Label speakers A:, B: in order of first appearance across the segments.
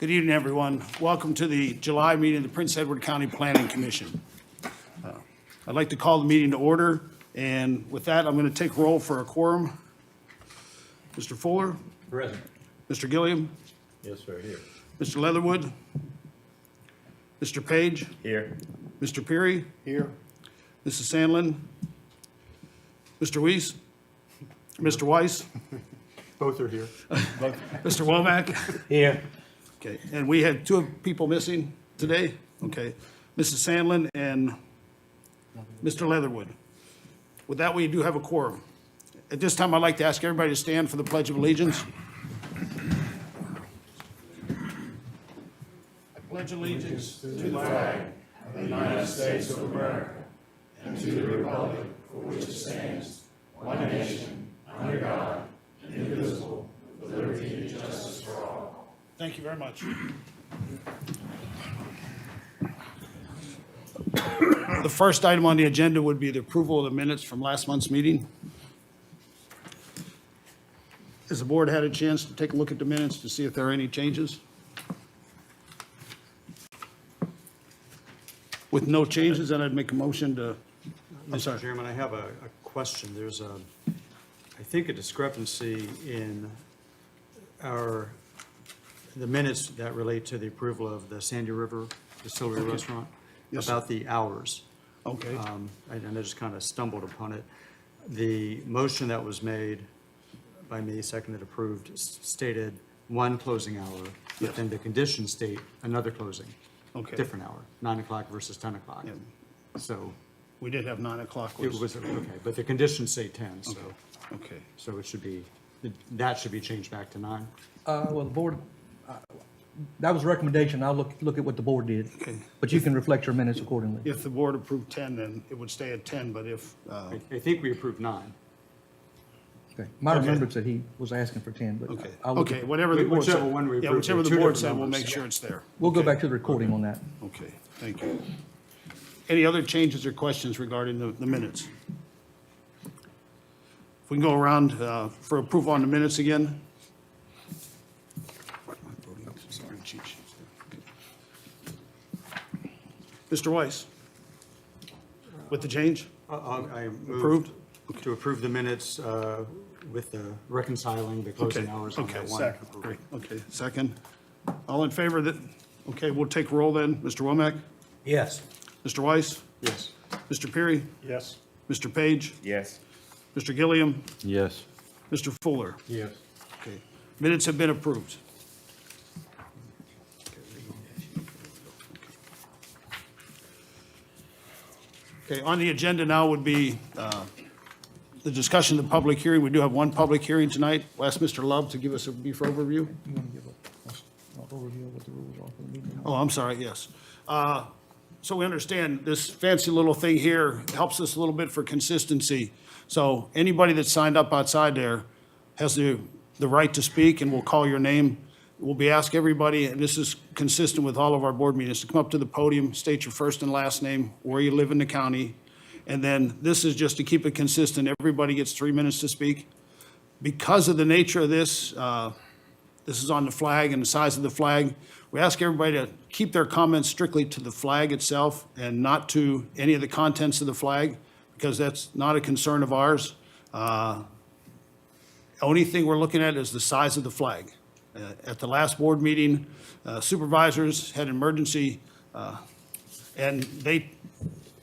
A: Good evening, everyone. Welcome to the July meeting of the Prince Edward County Planning Commission. I'd like to call the meeting to order, and with that, I'm going to take roll for a quorum. Mr. Fuller?
B: Present.
A: Mr. Gilliam?
B: Yes, sir, here.
A: Mr. Leatherwood? Mr. Page?
B: Here.
A: Mr. Peary?
B: Here.
A: Mrs. Sandlin? Mr. Weiss? Mr. Weiss?
B: Both are here.
A: Mr. Womack?
B: Here.
A: Okay, and we had two people missing today? Okay, Mrs. Sandlin and Mr. Leatherwood. With that, we do have a quorum. At this time, I'd like to ask everybody to stand for the Pledge of Allegiance. I pledge allegiance to the flag of the United States of America and to the republic for which it stands, one nation, under God, indivisible, with liberty and justice for all. Thank you very much. The first item on the agenda would be the approval of the minutes from last month's meeting. Has the board had a chance to take a look at the minutes to see if there are any changes? With no changes, then I'd make a motion to, I'm sorry.
C: Mr. Chairman, I have a question. There's I think a discrepancy in the minutes that relate to the approval of the Sandy River Distillery Restaurant
A: Yes,
C: about the hours.
A: Okay,
C: And I just kind of stumbled upon it. The motion that was made by me, seconded, approved, stated one closing hour,
A: Yes.
C: but then the conditions state another closing,
A: okay.
C: different hour, 9 o'clock versus 10 o'clock.
A: Yeah,
C: So
A: we did have 9 o'clock.
C: it was, okay, but the conditions say 10, so.
A: Okay,
C: So it should be, that should be changed back to 9?
D: Well, the board, that was a recommendation. I'll look at what the board did.
A: okay.
D: But you can reflect your minutes accordingly.
A: If the board approved 10, then it would stay at 10, but if,
C: I think we approved 9.
D: Okay. My
A: Okay.
D: remembrance that he was asking for 10, but
A: okay,
D: I'll look
A: okay,
D: at,
A: whatever the board said.
C: Whichever one we
A: Yeah,
C: approved,
A: whichever the
C: they're two
A: board
C: different
A: said, we'll make
C: numbers.
A: sure it's there.
D: we'll go
A: Okay.
D: back to the recording on that.
A: Okay, thank you. Any other changes or questions regarding the minutes? If we can go around for approval on the minutes again. Mr. Weiss? With the change?
C: I
A: Approved?
C: moved to approve the minutes with the reconciling the closing
A: Okay,
C: hours on
A: okay,
C: that one.
A: second,
C: approval.
A: great, okay, second. All in favor of that? Okay, we'll take roll then. Mr. Womack?
B: Yes.
A: Mr. Weiss?
C: Yes.
A: Mr. Peary?
B: Yes.
A: Mr. Page?
B: Yes.
A: Mr. Gilliam?
B: Yes.
A: Mr. Fuller?
B: Yes.
A: Okay, minutes have been approved. Okay, on the agenda now would be the discussion of the public hearing. We do have one public hearing tonight. We'll ask Mr. Love to give us a brief overview.
D: You want to give an overview of what the rules are for the meeting?
A: Oh, I'm sorry, yes. So we understand this fancy little thing here helps us a little bit for consistency. So anybody that signed up outside there has the right to speak, and we'll call your name. We'll be asking everybody, and this is consistent with all of our board meetings, to come up to the podium, state your first and last name, where you live in the county. And then this is just to keep it consistent. Everybody gets 3 minutes to speak. Because of the nature of this, this is on the flag and the size of the flag. We ask everybody to keep their comments strictly to the flag itself and not to any of the contents of the flag, because that's not a concern of ours. Only thing we're looking at is the size of the flag. At the last board meeting, supervisors had emergency, and they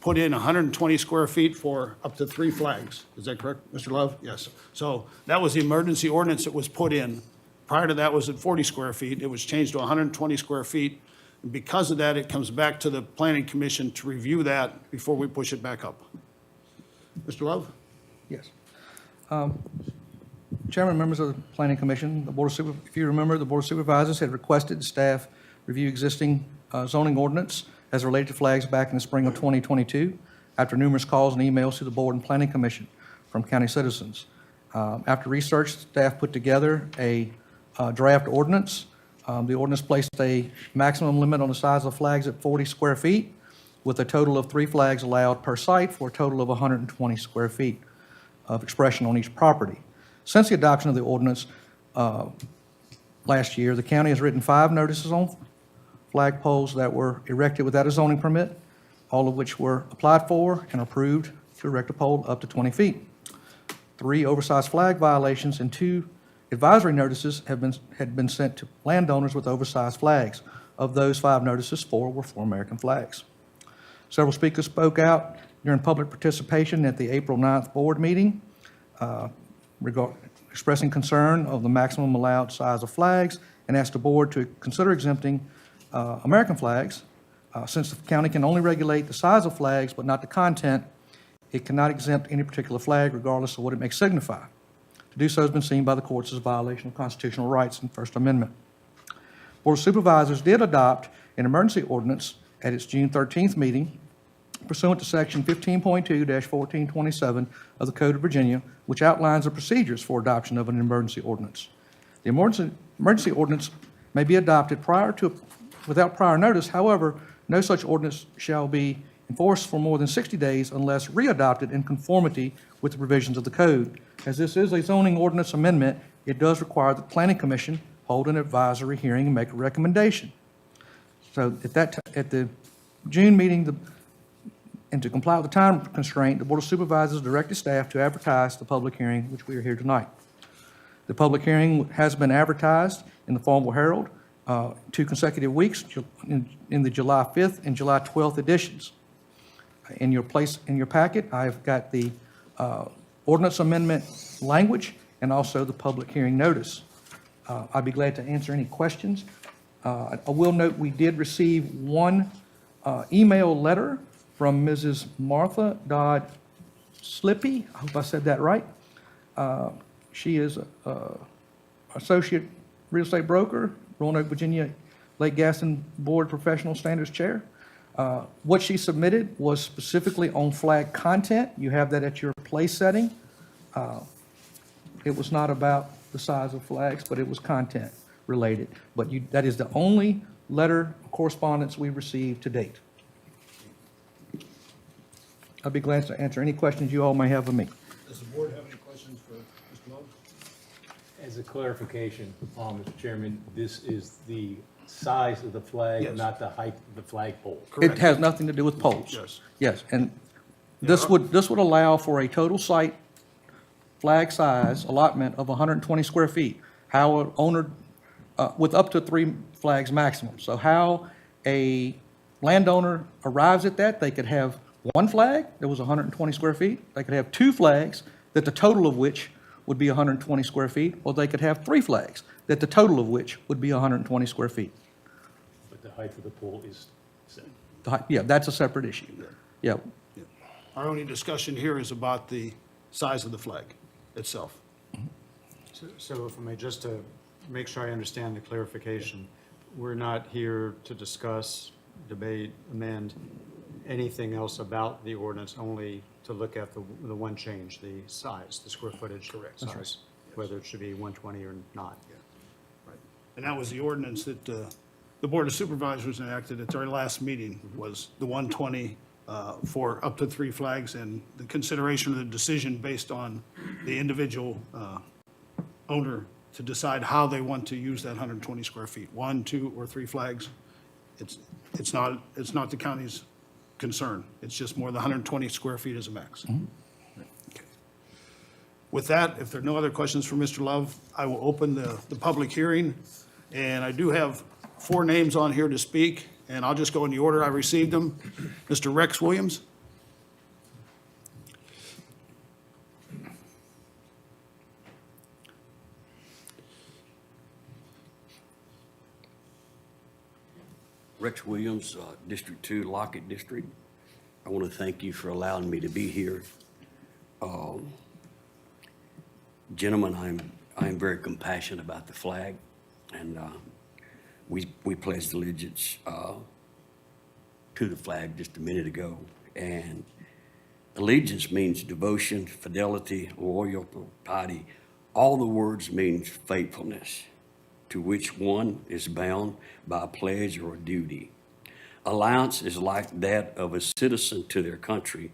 A: put in 120 square feet for up to 3 flags. Is that correct, Mr. Love? Yes. So that was the emergency ordinance that was put in. Prior to that was at 40 square feet. It was changed to 120 square feet. And because of that, it comes back to the Planning Commission to review that before we push it back up. Mr. Love?
D: Yes. Chairman, members of the Planning Commission, if you remember, the Board of Supervisors had requested staff review existing zoning ordinance as related to flags back in the spring of 2022, after numerous calls and emails to the Board and Planning Commission from county citizens. After research, staff put together a draft ordinance. The ordinance placed a maximum limit on the size of flags at 40 square feet, with a total of 3 flags allowed per site for a total of 120 square feet of expression on each property. Since the adoption of the ordinance, last year, the county has written 5 notices on flagpoles that were erected without a zoning permit, all of which were applied for and approved to erect a pole up to 20 feet. 3 oversized flag violations and 2 advisory notices had been sent to landowners with oversized flags. Of those 5 notices, 4 were for American flags. Several speakers spoke out during public participation at the April 9th board meeting, expressing concern of the maximum allowed size of flags and asked the board to consider exempting American flags. Since the county can only regulate the size of flags but not the content, it cannot exempt any particular flag regardless of what it may signify. To do so has been seen by the courts as a violation of constitutional rights and First Amendment. Board of Supervisors did adopt an emergency ordinance at its June 13th meeting pursuant to Section 15.2-1427 of the Code of Virginia, which outlines the procedures for adoption of an emergency ordinance. The emergency ordinance may be adopted without prior notice. However, no such ordinance shall be enforced for more than 60 days unless readopted in conformity with the provisions of the code. As this is a zoning ordinance amendment, it does require the Planning Commission hold an advisory hearing and make a recommendation. So at the June meeting, and to comply with the time constraint, the Board of Supervisors directed staff to advertise the public hearing, which we are here tonight. The public hearing has been advertised in the Farmville Herald 2 consecutive weeks in the July 5th and July 12th editions. In your packet, I've got the ordinance amendment language and also the public hearing notice. I'd be glad to answer any questions. I will note we did receive one email letter from Mrs. Martha Dodd Slippy. I hope I said that right. She is an associate real estate broker, Roanoke, Virginia, Lake Gaston Board Professional Standards Chair. What she submitted was specifically on flag content. You have that at your place setting. It was not about the size of flags, but it was content related. But that is the only letter of correspondence we received to date. I'd be glad to answer any questions you all may have of me.
A: Does the board have any questions for Mr. Love?
B: As a clarification, Mr. Chairman, this is the size of the flag,
A: Yes.
B: not the height of the flagpole.
A: Correct.
D: It has nothing to do with poles.
A: Yes.
D: Yes, and this would allow for a total site flag size allotment of 120 square feet. How an owner, with up to 3 flags maximum. So how a landowner arrives at that, they could have 1 flag that was 120 square feet. They could have 2 flags that the total of which would be 120 square feet, or they could have 3 flags that the total of which would be 120 square feet.
B: But the height of the pole is set.
D: Yeah, that's a separate issue. Yeah,
A: Our only discussion here is about the size of the flag itself.
C: So if I may, just to make sure I understand the clarification, we're not here to discuss, debate, amend anything else about the ordinance, only to look at the one change, the size, the square footage.
A: Correct.
C: Size, whether it should be 120 or not.
A: Right. And that was the ordinance that the Board of Supervisors enacted at their last meeting, was the 120 for up to 3 flags, and the consideration of the decision based on the individual owner to decide how they want to use that 120 square feet, 1, 2, or 3 flags. It's not the county's concern. It's just more the 120 square feet is a max. Okay. With that, if there are no other questions for Mr. Love, I will open the public hearing. And I do have 4 names on here to speak, and I'll just go in the order I received them. Mr. Rex Williams.
E: Rex Williams, District 2, Lockett District. I want to thank you for allowing me to be here. Gentlemen, I am very compassionate about the flag, and we pledged allegiance to the flag just a minute ago. And allegiance means devotion, fidelity, loyalty, piety. All the words means faithfulness, to which one is bound by a pledge or a duty. Alliance is like that of a citizen to their country.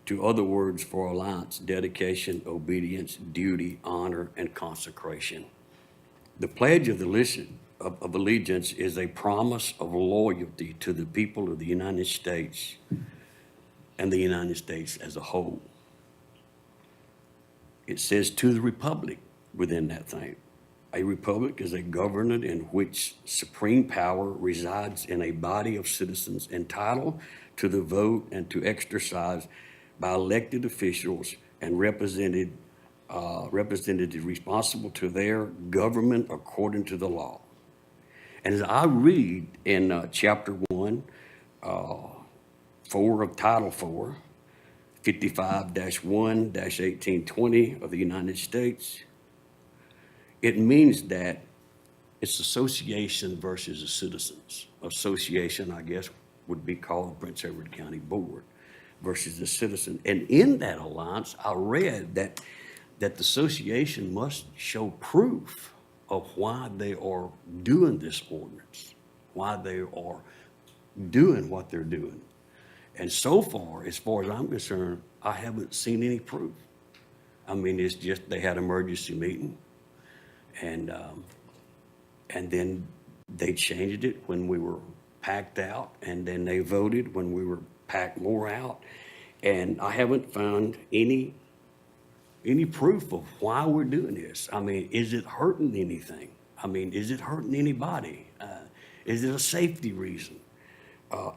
E: To other words for alliance, dedication, obedience, duty, honor, and consecration. The Pledge of Allegiance is a promise of loyalty to the people of the United States and the United States as a whole. It says to the republic within that thing. A republic is a government in which supreme power resides in a body of citizens entitled to the vote and to exercise by elected officials and representatives responsible to their government according to the law. And as I read in chapter 1, 4 of Title 4, 55-1-1820 of the United States, it means that it's association versus the citizens. Association, I guess, would be called Prince Edward County Board versus the citizen. And in that alliance, I read that the association must show proof of why they are doing this ordinance, why they are doing what they're doing. And so far as I'm concerned, I haven't seen any proof. I mean, it's just they had an emergency meeting, and then they changed it when we were packed out, and then they voted when we were packed more out. And I haven't found any proof of why we're doing this. I mean, is it hurting anything? I mean, is it hurting anybody? Is it a safety reason?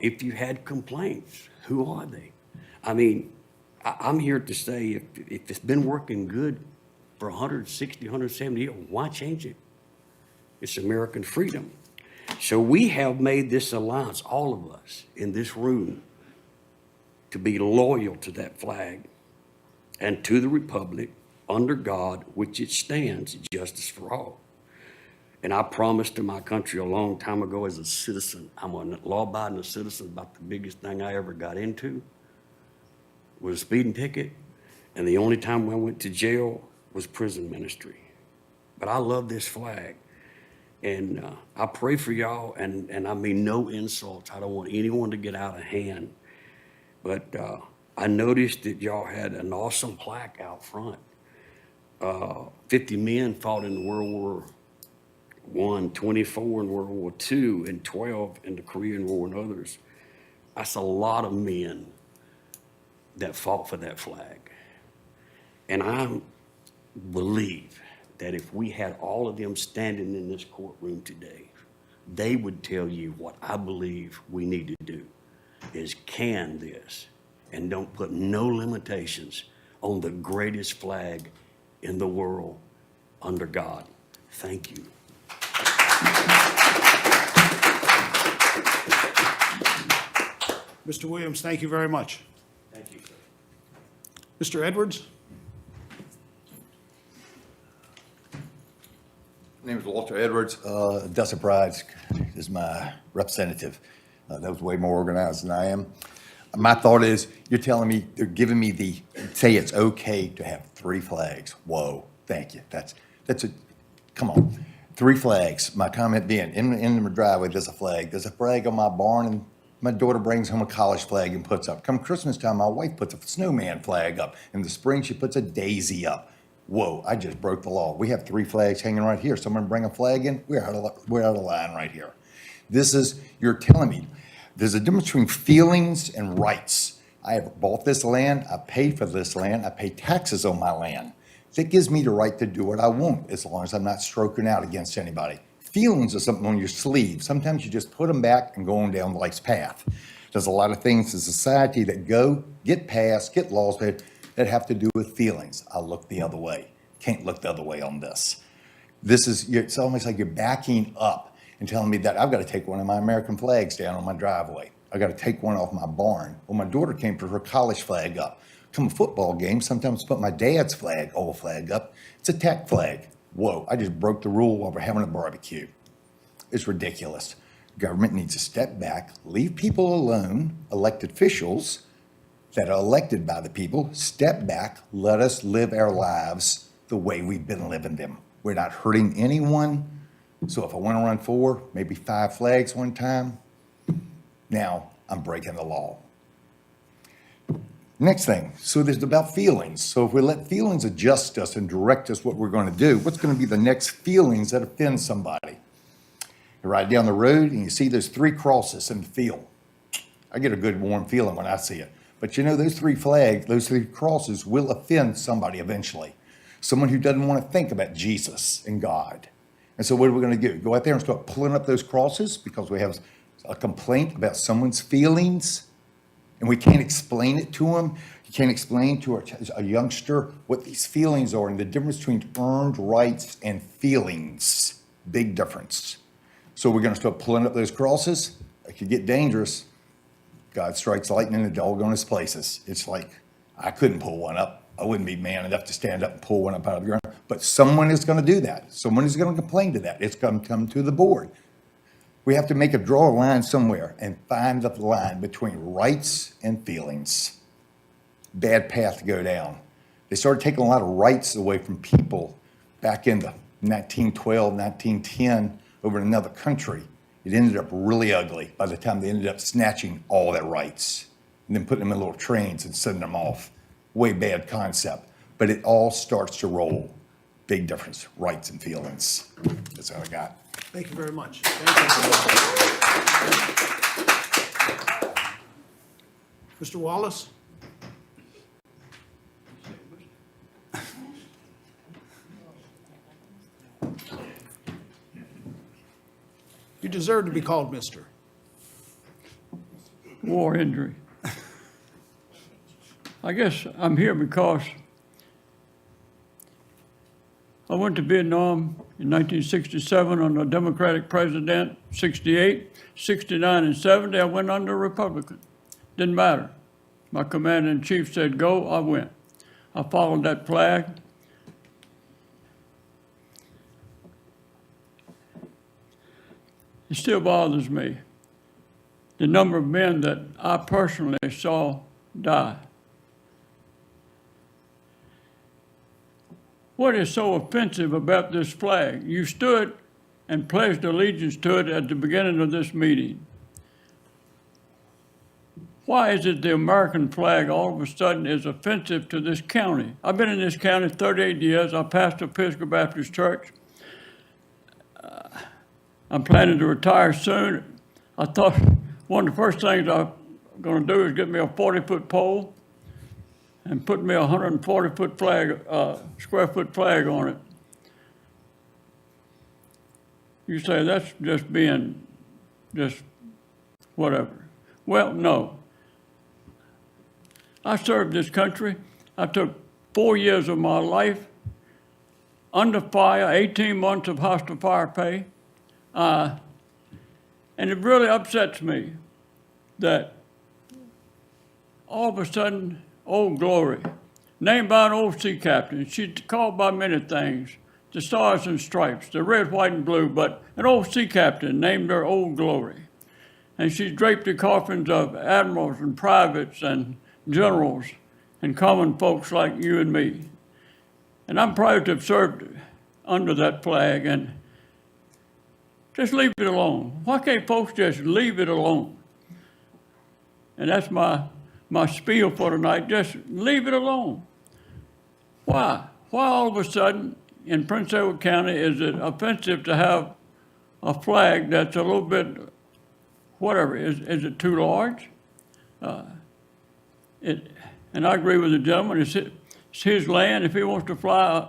E: If you had complaints, who are they? I mean, I'm here to say if it's been working good for 160, 170 years, why change it? It's American freedom. So we have made this alliance, all of us in this room, to be loyal to that flag and to the republic under God, which it stands, justice for all. And I promised to my country a long time ago as a citizen, I'm a law-abiding citizen. About the biggest thing I ever got into was a speeding ticket. And the only time I went to jail was prison ministry. But I love this flag. And I pray for y'all, and I mean no insults. I don't want anyone to get out of hand. But I noticed that y'all had an awesome plaque out front. 50 men fought in World War I, 24 in World War II, and 12 in the Korean War and others. That's a lot of men that fought for that flag. And I believe that if we had all of them standing in this courtroom today, they would tell you what I believe we need to do is can this and don't put no limitations on the greatest flag in the world under God. Thank you.
A: Mr. Williams, thank you very much.
E: Thank you, sir.
A: Mr. Edwards?
F: My name is Walter Edwards. Dustin Pride's is my representative. That was way more organized than I am. My thought is, you're telling me, they're giving me say it's okay to have 3 flags. Whoa, thank you. That's come on. 3 flags. My comment being, in the driveway, there's a flag. There's a flag on my barn, and my daughter brings home a college flag and puts up. Come Christmas time, my wife puts a snowman flag up. In the spring, she puts a daisy up. Whoa, I just broke the law. We have 3 flags hanging right here. Someone bring a flag in, we're out of line right here. You're telling me, there's a difference between feelings and rights. I have bought this land, I paid for this land, I pay taxes on my land. That gives me the right to do what I want, as long as I'm not stroking out against anybody. Feelings are something on your sleeve. Sometimes you just put them back and go on down life's path. There's a lot of things in society that get passed, get laws that have to do with feelings. I'll look the other way. Can't look the other way on this. It's almost like you're backing up and telling me that I've got to take one of my American flags down on my driveway. I've got to take one off my barn. Well, my daughter came to her college flag up. Come a football game, sometimes put my dad's flag, old flag up. It's a tech flag. Whoa, I just broke the rule while we're having a barbecue. It's ridiculous. Government needs to step back, leave people alone, elected officials that are elected by the people, step back, let us live our lives the way we've been living them. We're not hurting anyone. So if I want to run 4, maybe 5 flags one time, now I'm breaking the law. Next thing, so there's about feelings. So if we let feelings adjust us and direct us what we're going to do, what's going to be the next feelings that offend somebody? You ride down the road and you see those 3 crosses in the field. I get a good warm feeling when I see it. But you know, those 3 flags, those 3 crosses will offend somebody eventually. Someone who doesn't want to think about Jesus and God. And so what are we going to do? Go out there and start pulling up those crosses because we have a complaint about someone's feelings and we can't explain it to them. You can't explain to a youngster what these feelings are and the difference between earned rights and feelings. Big difference. So we're going to start pulling up those crosses. It could get dangerous. God strikes lightning in the doggone places. It's like, I couldn't pull one up. I wouldn't be man enough to stand up and pull one up out of the ground. But someone is going to do that. Someone is going to complain to that. It's going to come to the board. We have to draw a line somewhere and find the line between rights and feelings. Bad path to go down. They started taking a lot of rights away from people back in the 1912, 1910 over in another country. It ended up really ugly by the time they ended up snatching all their rights and then putting them in little trains and sending them off. Way bad concept, but it all starts to roll. Big difference, rights and feelings. That's all I got.
A: Thank you very much. Thank you. Mr. Wallace? You deserve to be called Mr.
G: War injury. I guess I'm here because I went to Vietnam in 1967 under a Democratic president, 68, 69, and 70, I went under a Republican. Didn't matter. My commander-in-chief said, go, I went. I followed that flag. It still bothers me, the number of men that I personally saw die. What is so offensive about this flag? You stood and pledged allegiance to it at the beginning of this meeting. Why is it the American flag all of a sudden is offensive to this county? I've been in this county 38 years. I pastored Episcopal Baptist Church. I'm planning to retire soon. I thought one of the first things I'm going to do is get me a 40-foot pole and put me a 140-foot flag, square foot flag on it. You say that's just being, just whatever. Well, no. I served this country. I took 4 years of my life under fire, 18 months of hostile fire pay. And it really upsets me that all of a sudden, Old Glory, named by an old sea captain, she's called by many things, the Stars and Stripes, the red, white, and blue, but an old sea captain named her Old Glory. And she's draped the coffins of admirals and privates and generals and common folks like you and me. And I'm proud to have served under that flag, and just leave it alone. Why can't folks just leave it alone? And that's my spiel for tonight. Just leave it alone. Why? Why all of a sudden in Prince Edward County is it offensive to have a flag that's a little bit, whatever, is it too large? And I agree with the gentleman, it's his land. If he wants to fly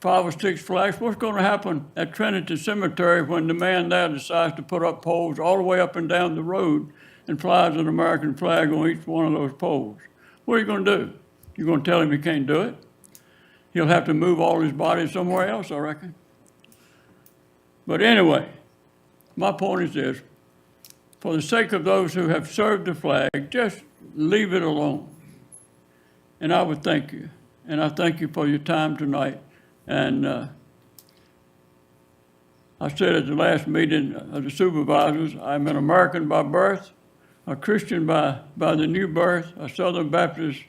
G: 5 or 6 flags, what's going to happen at Trinity Cemetery when the man there decides to put up poles all the way up and down the road and flies an American flag on each one of those poles? What are you going to do? You're going to tell him he can't do it? He'll have to move all his body somewhere else, I reckon. But anyway, my point is this. For the sake of those who have served the flag, just leave it alone. And I would thank you. And I thank you for your time tonight. And I said at the last meeting of the supervisors, I'm an American by birth, a Christian by the new birth, a Southern Baptist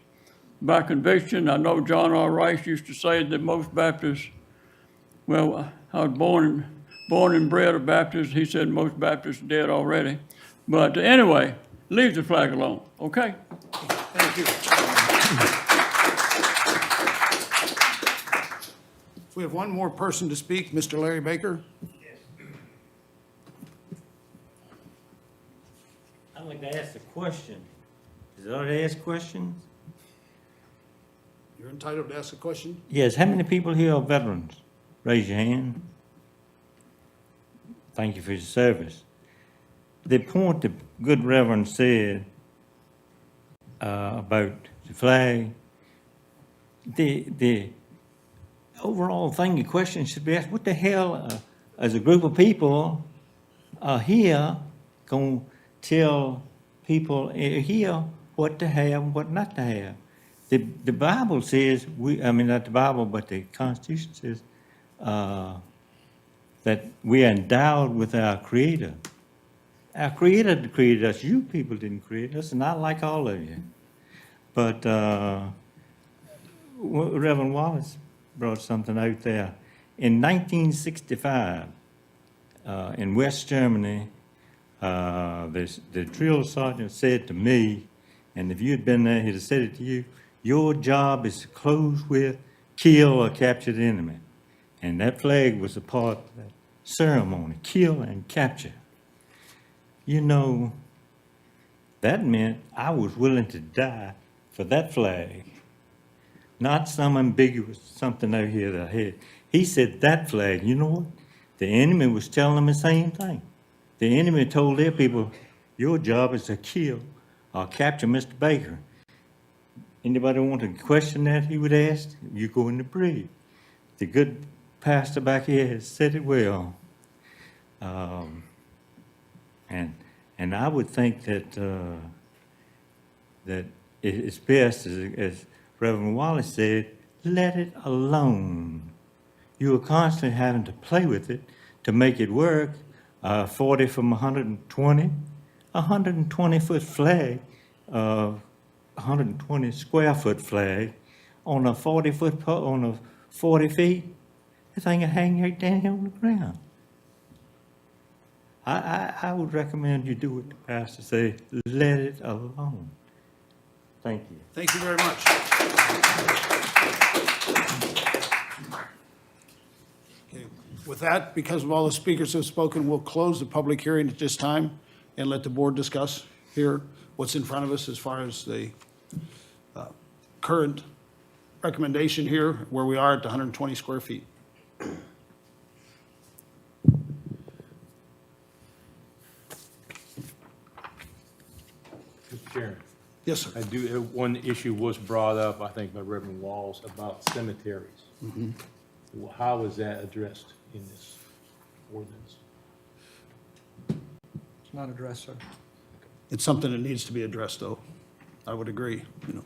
G: by conviction. I know John R. Rice used to say that most Baptists, well, I was born and bred a Baptist. He said most Baptists are dead already. But anyway, leave the flag alone, okay?
A: Thank you. We have one more person to speak, Mr. Larry Baker.
H: I'd like to ask a question. Is it all right to ask questions?
A: You're entitled to ask a question.
H: Yes, how many people here are veterans? Raise your hand. Thank you for your service. The point the good Reverend said about the flag, the overall thing, the question should be asked, what the hell, as a group of people here, gonna tell people here what to have and what not to have? The Bible says, not the Bible, but the Constitution says, that we are endowed with our Creator. Our Creator created us. You people didn't create us, and I like all of you. But Reverend Wallace brought something out there. In 1965, in West Germany, the drill sergeant said to me, and if you had been there, he'd have said it to you, your job is to close with, kill, or capture the enemy. And that flag was a part of that ceremony, kill and capture. You know, that meant I was willing to die for that flag, not some ambiguous something out here that I had. He said that flag, you know what? The enemy was telling them the same thing. The enemy told their people, your job is to kill or capture Mr. Baker. Anybody want to question that, he would ask, you go in the brig. The good pastor back here has said it well. And I would think that that it's best, as Reverend Wallace said, let it alone. You are constantly having to play with it to make it work. 40 from 120, 120-foot flag, 120 square foot flag on a 40-foot on a 40 feet. The thing will hang right down here on the ground. I would recommend you do what the pastor say, let it alone. Thank you.
A: Thank you very much. Okay. With that, because of all the speakers who have spoken, we'll close the public hearing at this time and let the board discuss here what's in front of us as far as the current recommendation here, where we are at the 120 square feet.
B: Mr. Chairman,
A: Yes, sir.
B: I do, one issue was brought up, I think, by Reverend Walls about cemeteries. How is that addressed in this ordinance?
D: It's not addressed, sir.
A: It's something that needs to be addressed, though. I would agree, you know.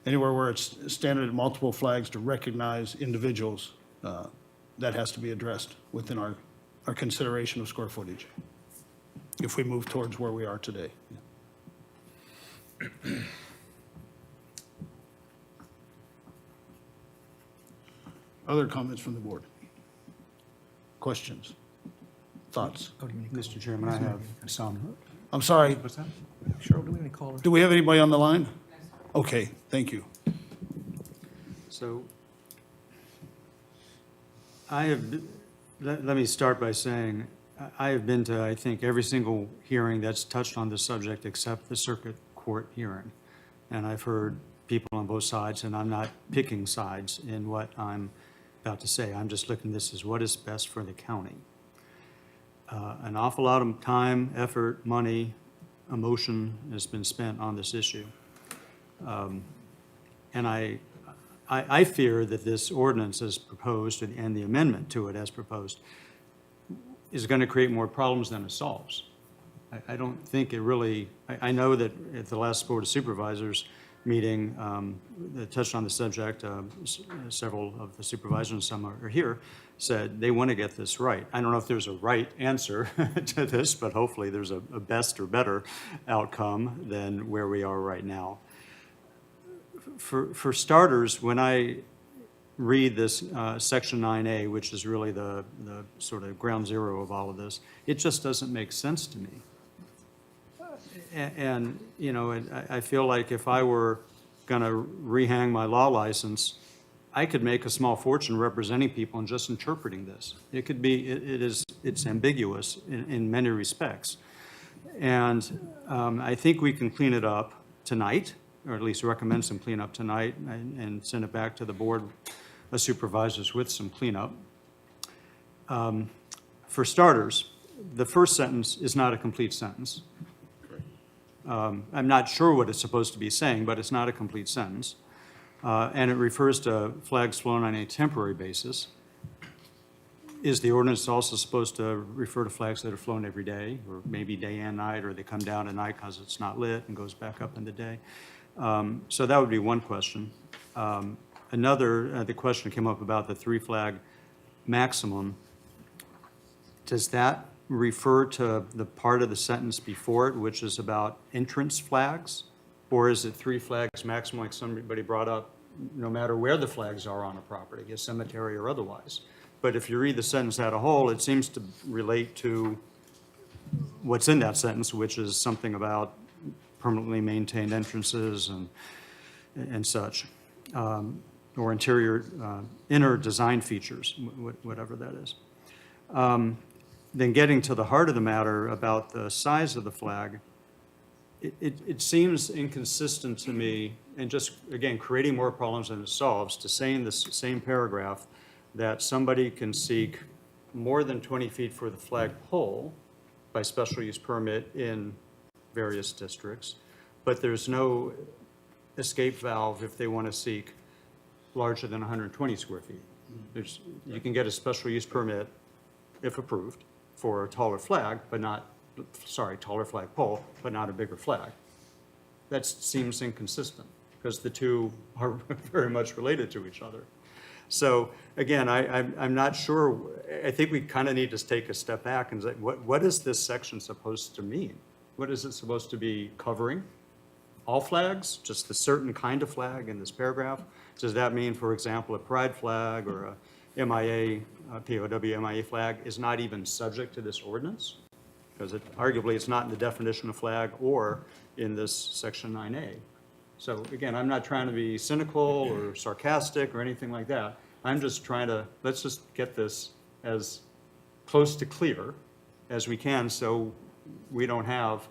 A: Anywhere where it's standing at multiple flags to recognize individuals, that has to be addressed within our consideration of square footage, if we move towards where we are today. Other comments from the board? Questions? Thoughts?
C: Mr. Chairman, I have some.
A: I'm sorry,
D: Cheryl, do we have any callers?
A: do we have anybody on the line? Okay, thank you.
C: So let me start by saying, I have been to, I think, every single hearing that's touched on this subject except the circuit court hearing. And I've heard people on both sides, and I'm not picking sides in what I'm about to say. I'm just looking at this as what is best for the county. An awful lot of time, effort, money, emotion has been spent on this issue. And I fear that this ordinance as proposed and the amendment to it as proposed is going to create more problems than it solves. I don't think it really, I know that at the last Board of Supervisors meeting that touched on the subject, several of the supervisors, and some are here, said they want to get this right. I don't know if there's a right answer to this, but hopefully there's a best or better outcome than where we are right now. For starters, when I read this Section 9A, which is really the sort of ground zero of all of this, it just doesn't make sense to me. And, you know, I feel like if I were going to rehang my law license, I could make a small fortune representing people and just interpreting this. It could be, it's ambiguous in many respects. And I think we can clean it up tonight, or at least recommend some cleanup tonight, and send it back to the board of supervisors with some cleanup. For starters, the first sentence is not a complete sentence. I'm not sure what it's supposed to be saying, but it's not a complete sentence. And it refers to flags flown on a temporary basis. Is the ordinance also supposed to refer to flags that are flown every day, or maybe day and night, or they come down at night because it's not lit and goes back up in the day? So that would be one question. Another, the question came up about the 3-flag maximum. Does that refer to the part of the sentence before it, which is about entrance flags? Or is it 3 flags maximum, like somebody brought up, no matter where the flags are on a property, a cemetery or otherwise? But if you read the sentence as a whole, it seems to relate to what's in that sentence, which is something about permanently maintained entrances and such, or interior, inner design features, whatever that is. Then getting to the heart of the matter about the size of the flag, it seems inconsistent to me, and just, again, creating more problems than it solves, to say in this same paragraph that somebody can seek more than 20 feet for the flag pole by special use permit in various districts, but there's no escape valve if they want to seek larger than 120 square feet. You can get a special use permit, if approved, for a taller flag, but not, taller flag pole, but not a bigger flag. That seems inconsistent, because the two are very much related to each other. So again, I'm not sure, I think we kind of need to take a step back and say, what is this section supposed to mean? What is it supposed to be covering? All flags, just the certain kind of flag in this paragraph? Does that mean, for example, a pride flag or a MIA, POW MIA flag is not even subject to this ordinance? Because arguably it's not in the definition of flag or in this section 9A. So again, I'm not trying to be cynical or sarcastic or anything like that. I'm just trying to, let's just get this as close to clear as we can so we don't have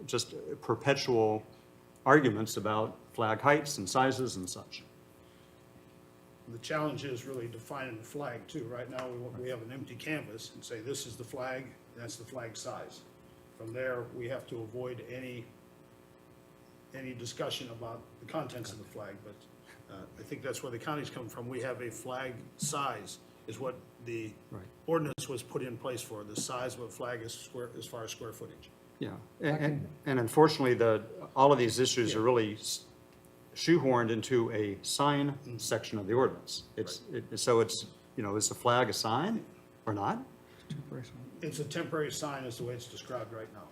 C: just perpetual arguments about flag heights and sizes and such.
A: The challenge is really defining the flag too. Right now, we have an empty canvas and say, this is the flag, that's the flag size. From there, we have to avoid any discussion about the contents of the flag, but I think that's where the county's coming from. We have a flag size is what the ordinance was put in place for. The size of a flag is square, as far as square footage.
C: Yeah, and unfortunately, all of these issues are really shoehorned into a sign section of the ordinance. So it's, you know, is the flag a sign or not?
A: It's a temporary sign is the way it's described right now.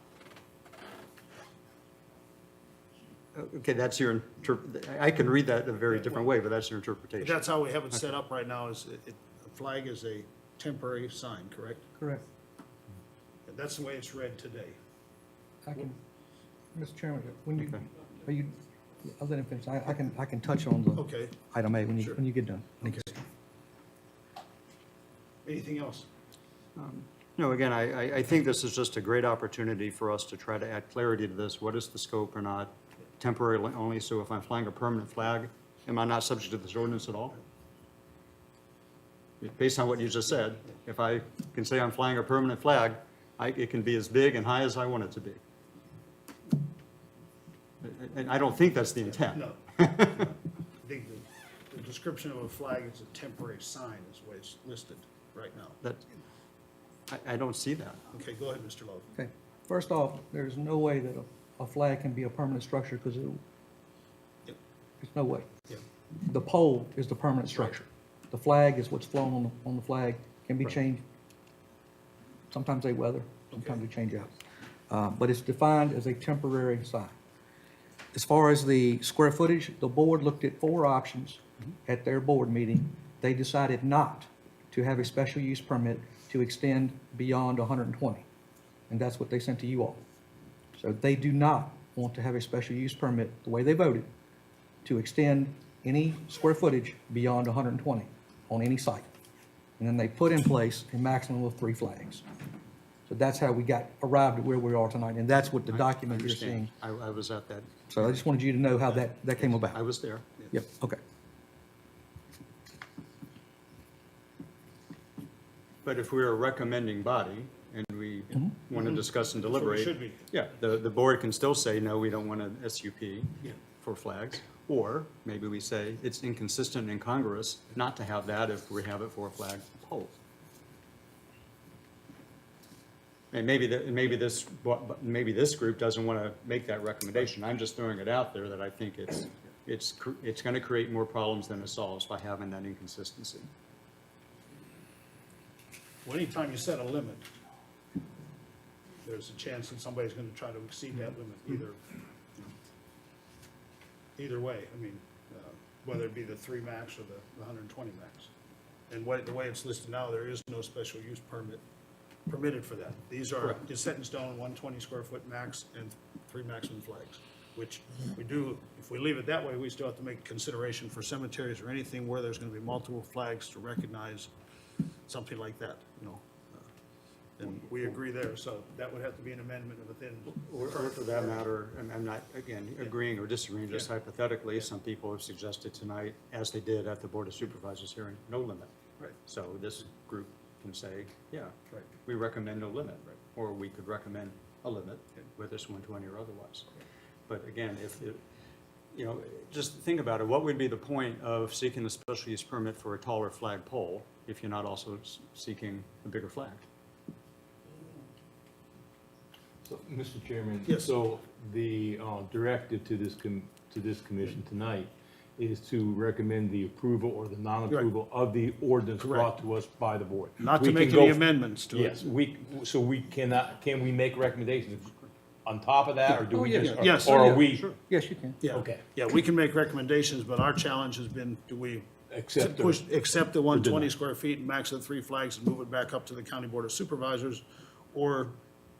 C: Okay, that's your, I can read that a very different way, but that's your interpretation.
A: That's how we have it set up right now, is a flag is a temporary sign, correct?
D: Correct.
A: That's the way it's read today.
D: I can, Mr. Chairman, when you, I'll let him finish. I can touch on the
A: Okay.
D: item A when
A: Sure.
D: you get done. Thank you.
A: Anything else?
C: No, again, I think this is just a great opportunity for us to try to add clarity to this. What is the scope or not? Temporary only, so if I'm flying a permanent flag, am I not subject to this ordinance at all? Based on what you just said, if I can say I'm flying a permanent flag, it can be as big and high as I want it to be. And I don't think that's the intent.
A: No. I think the description of a flag is a temporary sign is the way it's listed right now.
C: That, I don't see that.
A: Okay, go ahead, Mr. Love.
D: Okay. First off, there's no way that a flag can be a permanent structure because
A: Yep.
D: there's no way.
A: Yeah.
D: The pole is the permanent structure. The flag is what's flown on the flag, can be changed. Sometimes they weather, sometimes they change out. But it's defined as a temporary sign. As far as the square footage, the board looked at 4 options at their board meeting. They decided not to have a special use permit to extend beyond 120. And that's what they sent to you all. So they do not want to have a special use permit, the way they voted, to extend any square footage beyond 120 on any site. And then they put in place a maximum of 3 flags. So that's how we arrived at where we are tonight, and that's what the document you're seeing.
C: Understand. I was at that,
D: So I just wanted you to know how that came
C: I
D: about.
C: was there.
D: Yep, okay.
C: But if we're a recommending body and we want to discuss and deliberate.
A: should be.
C: Yeah, the board can still say, no, we don't want an SUP for flags. Or maybe we say it's inconsistent and incongruous not to have that if we have it for a flag pole. And maybe this group doesn't want to make that recommendation. I'm just throwing it out there that I think it's going to create more problems than it solves by having that inconsistency.
A: Well, anytime you set a limit, there's a chance that somebody's gonna try to exceed that limit, either way. I mean, whether it be the 3 max or the 120 max. And the way it's listed now, there is no special use permitted for that. These are, it's set in stone, 120 square foot max and 3 maximum flags, which we do, if we leave it that way, we still have to make consideration for cemeteries or anything where there's gonna be multiple flags to recognize something like that, and we agree there, so that would have to be an amendment within.
C: Or for that matter, and I'm not, again, agreeing or disagreeing, just hypothetically, some people have suggested tonight, as they did at the Board of Supervisors hearing, no limit.
A: Right.
C: So this group can say, yeah,
A: Right.
C: we recommend no limit, or we could recommend a limit, whether it's 120 or otherwise. But again, just think about it, what would be the point of seeking the special use permit for a taller flag pole if you're not also seeking a bigger flag?
B: So, Mr. Chairman?
A: Yes.
B: So the directive to this commission tonight is to recommend the approval or the non-approval of the ordinance brought to us by the board.
A: Not
B: We
A: to
B: can
A: make
B: go
A: any
B: f-
A: amendments to it.
B: Yes, can we make recommendations on top of that, or do we
D: yeah,
B: just?
A: Yes.
B: Or
A: Yeah,
B: are we
D: Yes, you can.
A: Yeah.
B: Okay.
A: Yeah, we can make recommendations, but our challenge has been, do we
B: accept
A: accept the 120
B: deny.
A: square feet and max of 3 flags and move it back up to the county board of supervisors? Or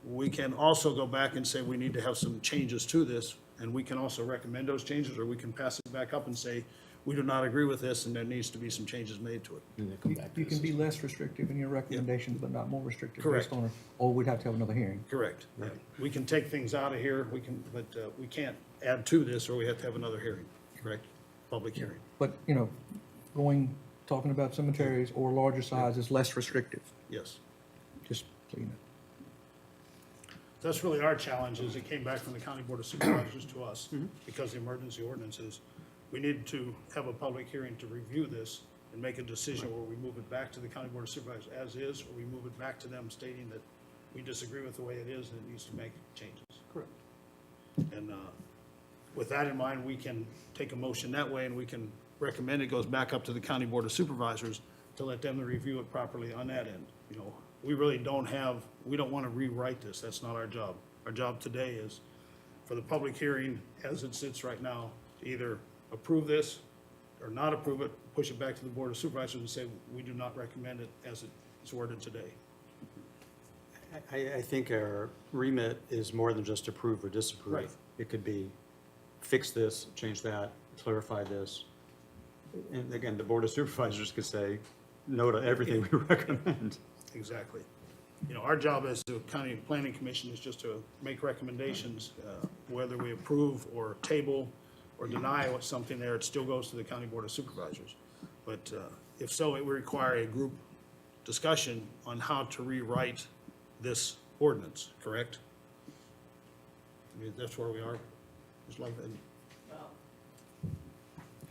A: we can also go back and say we need to have some changes to this, and we can also recommend those changes, or we can pass it back up and say, we do not agree with this, and there needs to be some changes made to it.
B: and then come back to
D: You can
B: this?
D: be less restrictive in your recommendations, but not more restrictive
A: Correct.
D: based on, or we'd have to have another hearing.
A: Correct. Yeah. We can take things out of here, but we can't add to this, or we have to have another hearing, correct? Public hearing.
D: But, talking about cemeteries or larger size is less restrictive,
A: Yes.
D: just so you know.
A: That's really our challenge, is it came back from the county board of supervisors to us, because the emergency ordinances. We need to have a public hearing to review this and make a decision where we move it back to the county board of supervisors as is, or we move it back to them stating that we disagree with the way it is and it needs to make changes.
C: Correct.
A: And with that in mind, we can take a motion that way, and we can recommend it goes back up to the county board of supervisors to let them review it properly on that end. We really we don't want to rewrite this. That's not our job. Our job today is for the public hearing, as it sits right now, to either approve this or not approve it, push it back to the board of supervisors and say, we do not recommend it as it's worded today.
C: I think our remit is more than just approve or disapprove.
A: Right.
C: It could be fix this, change that, clarify this. And again, the Board of Supervisors could say no to everything we recommend.
A: Exactly. Our job as the county planning commission is just to make recommendations, whether we approve or table or deny what's something there, it still goes to the county board of supervisors. But if so, it would require a group discussion on how to rewrite this ordinance, correct? I mean, that's where we are. Just like that.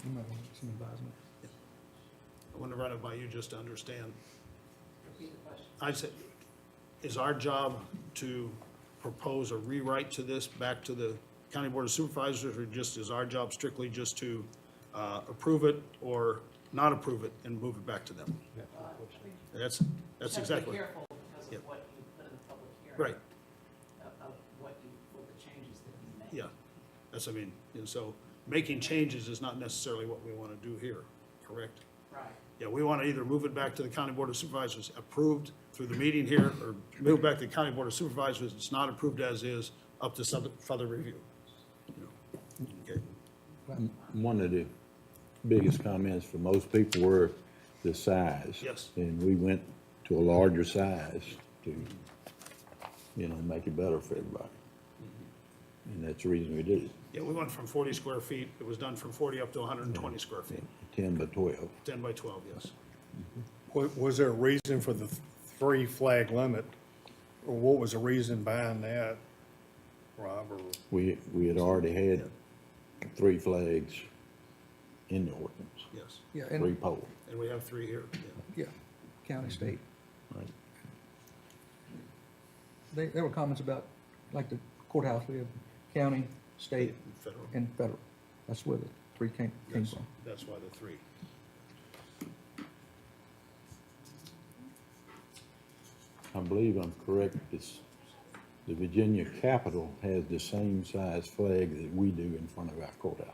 D: You might want some advisement.
A: I want to run it by you just to understand. I said, is our job to propose a rewrite to this back to the county board of supervisors, or just is our job strictly just to approve it or not approve it and move it back to them? That's exactly.
I: Be careful because
A: Yep.
I: of what you put in the public hearing.
A: Right,
I: Of what the changes that you make.
A: yeah. And so making changes is not necessarily what we want to do here, correct?
I: Right.
A: Yeah, we want to either move it back to the county board of supervisors, approved through the meeting here, or move back to the county board of supervisors, it's not approved as is, up to some further review. Okay.
J: One of the biggest comments for most people were the size.
A: Yes.
J: And we went to a larger size to, make it better for everybody. And that's the reason we did it,
A: Yeah, we went from 40 square feet. It was done from 40 up to 120 square feet,
J: 10 by 12.
A: 10 by 12, yes.
K: Was there a reason for the three flag limit? Or what was the reason behind that, Rob? Or
J: We had already had 3 flags in the ordinance,
A: Yes.
D: Yeah,
J: 3
D: and,
J: poles.
A: And we have 3 here. Yeah.
D: yeah, county, state.
J: Right.
D: There were comments about, like the courthouse, we have county, state,
A: Federal.
D: and federal. That's where the three came
A: Yes,
D: from.
A: that's why the 3.
J: I believe I'm correct, the Virginia Capitol has the same size flag that we do in front of our courthouse.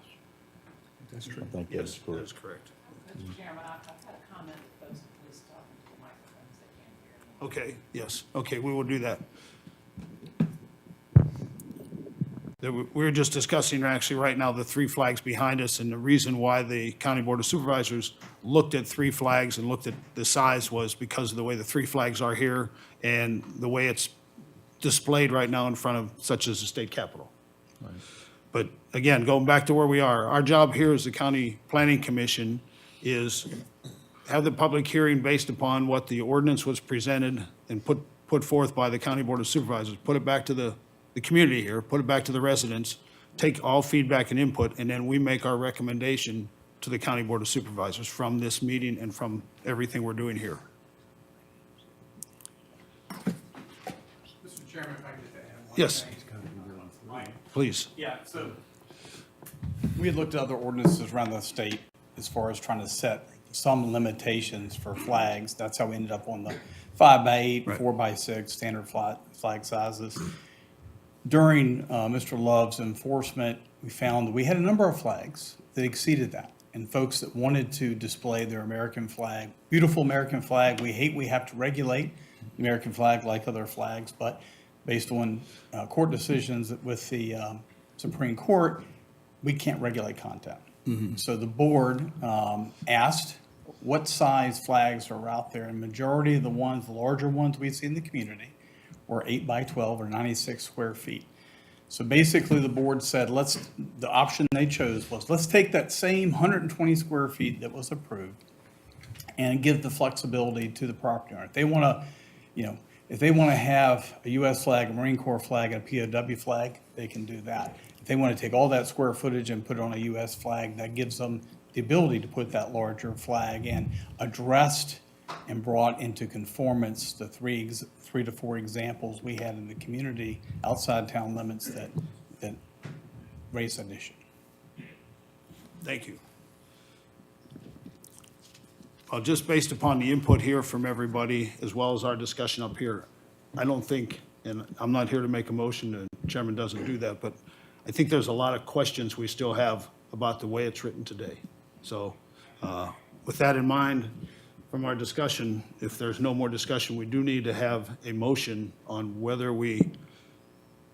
D: That's true.
J: I think that's
A: Yes, that is
J: correct.
A: correct.
I: Mr. Chairman, I've had a comment that folks please talk into the microphones, they can't hear.
A: Okay, yes, okay, we will do that. We're just discussing actually right now the 3 flags behind us, and the reason why the County Board of Supervisors looked at 3 flags and looked at the size was because of the way the 3 flags are here and the way it's displayed right now in front of such as the state capitol. But again, going back to where we are, our job here as the County Planning Commission is have the public hearing based upon what the ordinance was presented and put forth by the County Board of Supervisors, put it back to the community here, put it back to the residents, take all feedback and input, and then we make our recommendation to the County Board of Supervisors from this meeting and from everything we're doing here.
L: Mr. Chairman, if I could just add one
A: Yes.
L: thing.
A: Please.
L: Yeah, so we had looked at other ordinances around the state as far as trying to set some limitations for flags. That's how we ended up on the 5x8,
A: Right.
L: 4x6 standard flag sizes. During Mr. Love's enforcement, we found that we had a number of flags that exceeded that. And folks that wanted to display their American flag, beautiful American flag, we have to regulate the American flag like other flags, but based on court decisions with the Supreme Court, we can't regulate content. So the board asked what size flags are out there, and majority of the ones, the larger ones we see in the community, were 8 by 12 or 96 square feet. So basically, the board said, the option they chose was, let's take that same 120 square feet that was approved and give the flexibility to the property owner. If they want to, if they want to have a US flag, a Marine Corps flag, and a POW flag, they can do that. If they want to take all that square footage and put it on a US flag, that gives them the ability to put that larger flag in, addressed and brought into conformance the 3 to 4 examples we had in the community outside town limits that raised that issue.
A: Thank you. Well, just based upon the input here from everybody, as well as our discussion up here, I don't think, and I'm not here to make a motion, the chairman doesn't do that, but I think there's a lot of questions we still have about the way it's written today. So with that in mind, from our discussion, if there's no more discussion, we do need to have a motion on whether we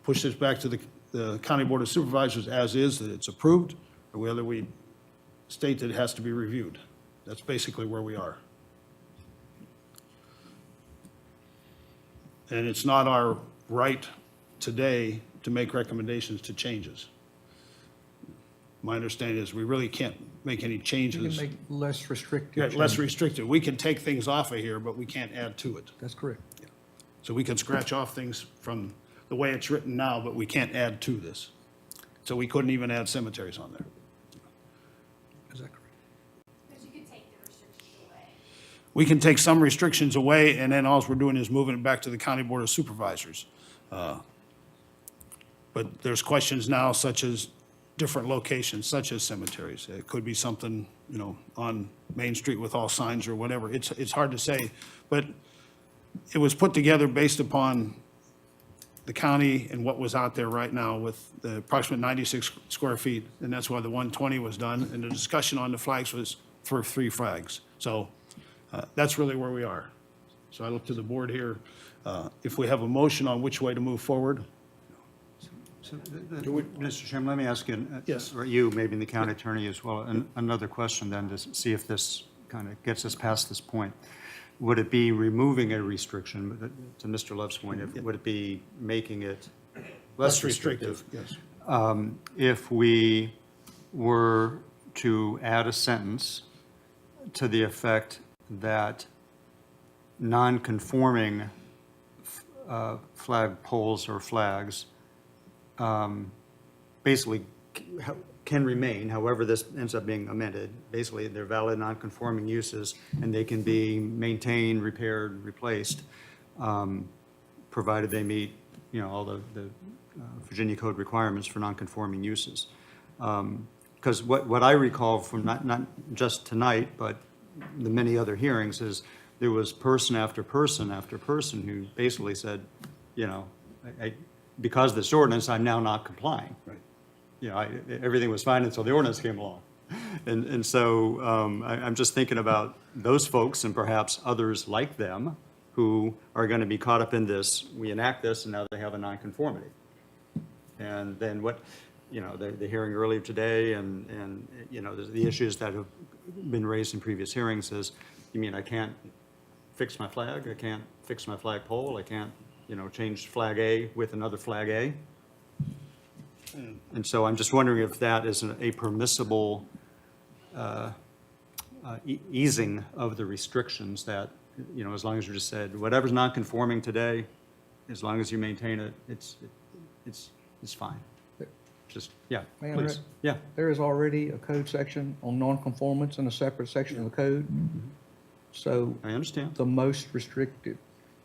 A: push this back to the County Board of Supervisors as is, that it's approved, or whether we state that it has to be reviewed. That's basically where we are. And it's not our right today to make recommendations to changes. My understanding is we really can't make any
D: You
A: changes.
D: can make less restrictive.
A: Yeah, less
D: changes.
A: restrictive. We can take things off of here, but we can't add to it.
D: That's correct.
A: So we can scratch off things from the way it's written now, but we can't add to this. So we couldn't even add cemeteries on there.
D: Is that correct?
M: But you could take the restrictions away.
A: We can take some restrictions away, and then all we're doing is moving it back to the County Board of Supervisors. But there's questions now such as different locations, such as cemeteries. It could be something, on Main Street with all signs or whatever. It's hard to say, but it was put together based upon the county and what was out there right now with the approximate 96 square feet, and that's why the 120 was done, and the discussion on the flags was for 3 flags. So that's really where we are. So I look to the board here. If we have a motion on which way to move forward,
C: Mr. Chairman, let me ask you,
A: Yes.
C: or you, maybe the county attorney as well, another question then to see if this kind of gets us past this point. Would it be removing a restriction, to Mr. Love's point, would it be making it less restrictive?
A: Yes.
C: If we were to add a sentence to the effect that non-conforming flag poles or flags basically can remain, however this ends up being amended. Basically, they're valid non-conforming uses, and they can be maintained, repaired, replaced, provided they meet, all the Virginia Code requirements for non-conforming uses. Because what I recall from not just tonight, but the many other hearings, is there was person after person after person who basically said, because of this ordinance, I'm now not complying.
A: Right.
C: Everything was fine until the ordinance came along. And so I'm just thinking about those folks and perhaps others like them who are going to be caught up in this. We enact this and now they have a nonconformity. And then the hearing earlier today and the issues that have been raised in previous hearings is, you mean I can't fix my flag? I can't fix my flagpole? I can't, change flag A with another flag A? And so I'm just wondering if that is a permissible easing of the restrictions that, as long as you just said, whatever's not conforming today, as long as you maintain it, it's fine. Just, yeah,
D: May I
C: please.
D: interrupt?
C: Yeah,
D: There is already a code section on nonconformance in a separate section of the code. So
C: I understand.
D: the most restrictive,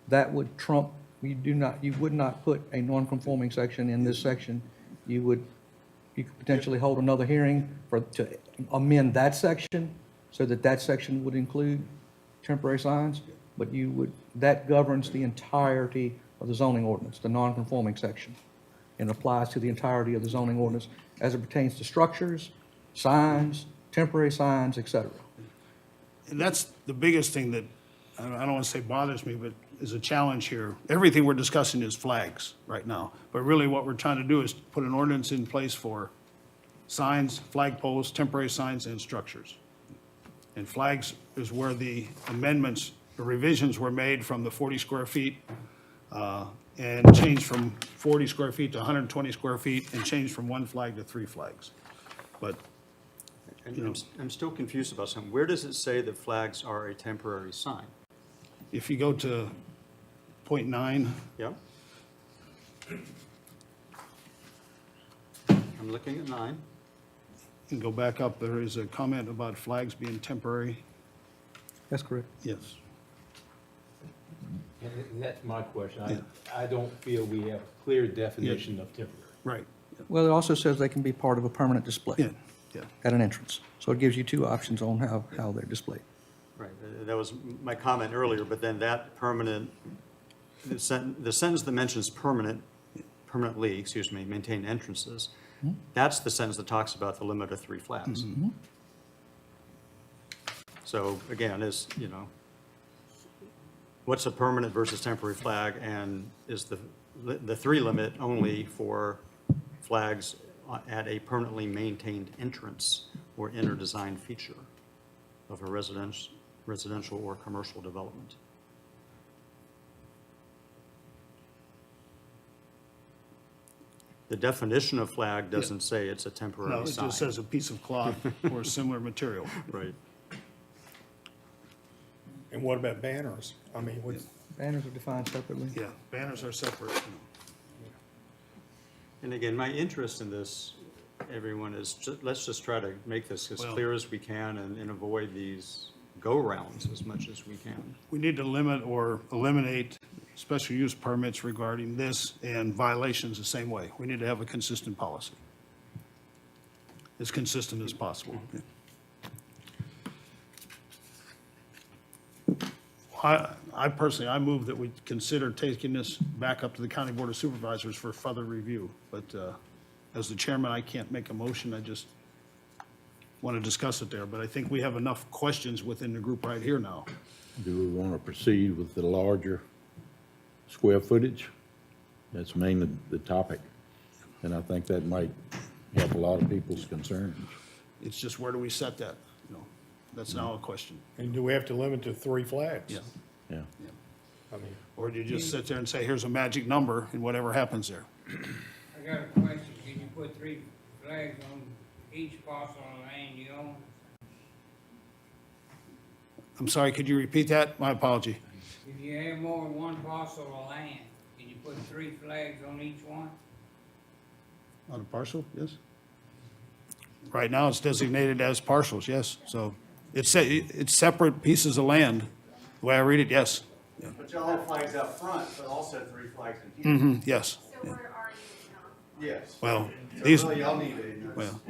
D: that would trump, you would not put a nonconforming section in this section. You could potentially hold another hearing to amend that section so that section would include temporary signs, but that governs the entirety of the zoning ordinance, the nonconforming section. And applies to the entirety of the zoning ordinance as it pertains to structures, signs, temporary signs, et cetera.
A: And that's the biggest thing that, I don't want to say bothers me, but is a challenge here. Everything we're discussing is flags right now. But really what we're trying to do is put an ordinance in place for signs, flagpoles, temporary signs, and structures. And flags is where the amendments, the revisions were made from the 40 square feet and changed from 40 square feet to 120 square feet and changed from 1 flag to 3 flags. But
C: And I'm still confused about something. Where does it say that flags are a temporary sign?
A: if you go to point 9,
C: Yeah? I'm looking at 9.
A: and go back up, there is a comment about flags being temporary.
D: That's correct.
A: Yes.
B: And that's my question. I don't feel we have a clear definition of temporary.
A: Right.
D: Well, it also says they can be part of a permanent display
A: Yeah, yeah.
D: at an entrance. So it gives you two options on how they're displayed.
C: Right, that was my comment earlier, but then that permanent, the sentence that mentions permanently, maintain entrances, that's the sentence that talks about the limit of 3 flags. So again, what's a permanent versus temporary flag, and is the 3 limit only for flags at a permanently maintained entrance or inner design feature of a residential or commercial development? The definition of flag doesn't say it's a
A: No,
C: temporary
A: it
C: sign.
A: just says a piece of cloth or a similar material.
C: Right.
K: And what about banners? I mean,
D: Banners are defined separately.
A: Yeah, banners are separate.
C: And again, my interest in this, everyone, is let's just try to make this as
A: Well-
C: clear as we can and avoid these go-rounds as much as we can.
A: We need to limit or eliminate special use permits regarding this and violations the same way. We need to have a consistent policy. As consistent as possible. I personally, I move that we consider taking this back up to the County Board of Supervisors for further review. But as the chairman, I can't make a motion. I just want to discuss it there. But I think we have enough questions within the group right here now.
J: Do we want to proceed with the larger square footage? That's mainly the topic. And I think that might help a lot of people's concerns.
A: It's just where do we set that? You know, that's now a question.
K: And do we have to limit to 3 flags?
A: Yeah.
J: Yeah.
K: I mean,
A: Or do you just sit there and say, here's a magic number and whatever happens there?
N: I got a question. Can you put 3 flags on each parcel of land you own?
A: I'm sorry, could you repeat that? My apology.
N: If you have more than 1 parcel of land, can you put 3 flags on each one?
A: On a parcel, yes? Right now, it's designated as parcels, yes. So it's separate pieces of land. The way I read it, yes.
C: But y'all have flags out front, but also 3 flags in here.
A: Yes.
M: So we're already,
C: Yes.
A: Well,
C: So
A: these,
C: really, y'all need a,
A: well,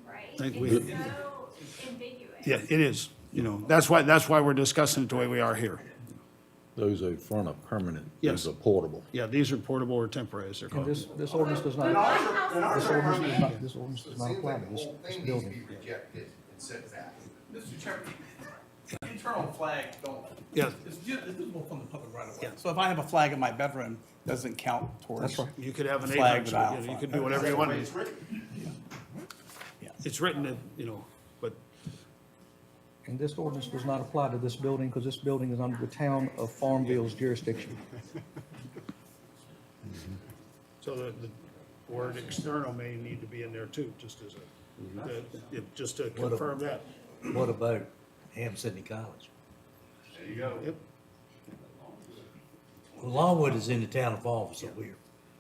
M: right?
A: Think
M: It's
A: we-
M: so ambiguous.
A: yeah, it is. You know, that's why we're discussing it the way we are here.
J: Those are front of permanent,
A: Yes.
J: those are portable.
A: Yeah, these are portable or temporary, as they're
D: And
A: called.
D: this ordinance does not, this ordinance does not apply to this building.
F: rejected and sent back.
L: Mr. Chairman, internal flags don't,
A: Yeah,
L: it's visible from the public right away.
A: Yeah.
L: So if I have a flag in my bedroom, doesn't count towards.
D: That's right.
A: you could have an
L: Flag
A: apex,
L: without
A: you know, you
L: flag.
A: could do whatever you want.
L: Yeah.
A: It's written, that, you know, but
D: And this ordinance does not apply to this building because this building is under the town of Farmville's jurisdiction.
A: so the word external may need to be in there too, just as a, just to confirm that.
O: What about Ham Sydney College?
A: Yep.
O: Well, Longwood is in the town of Farmville, so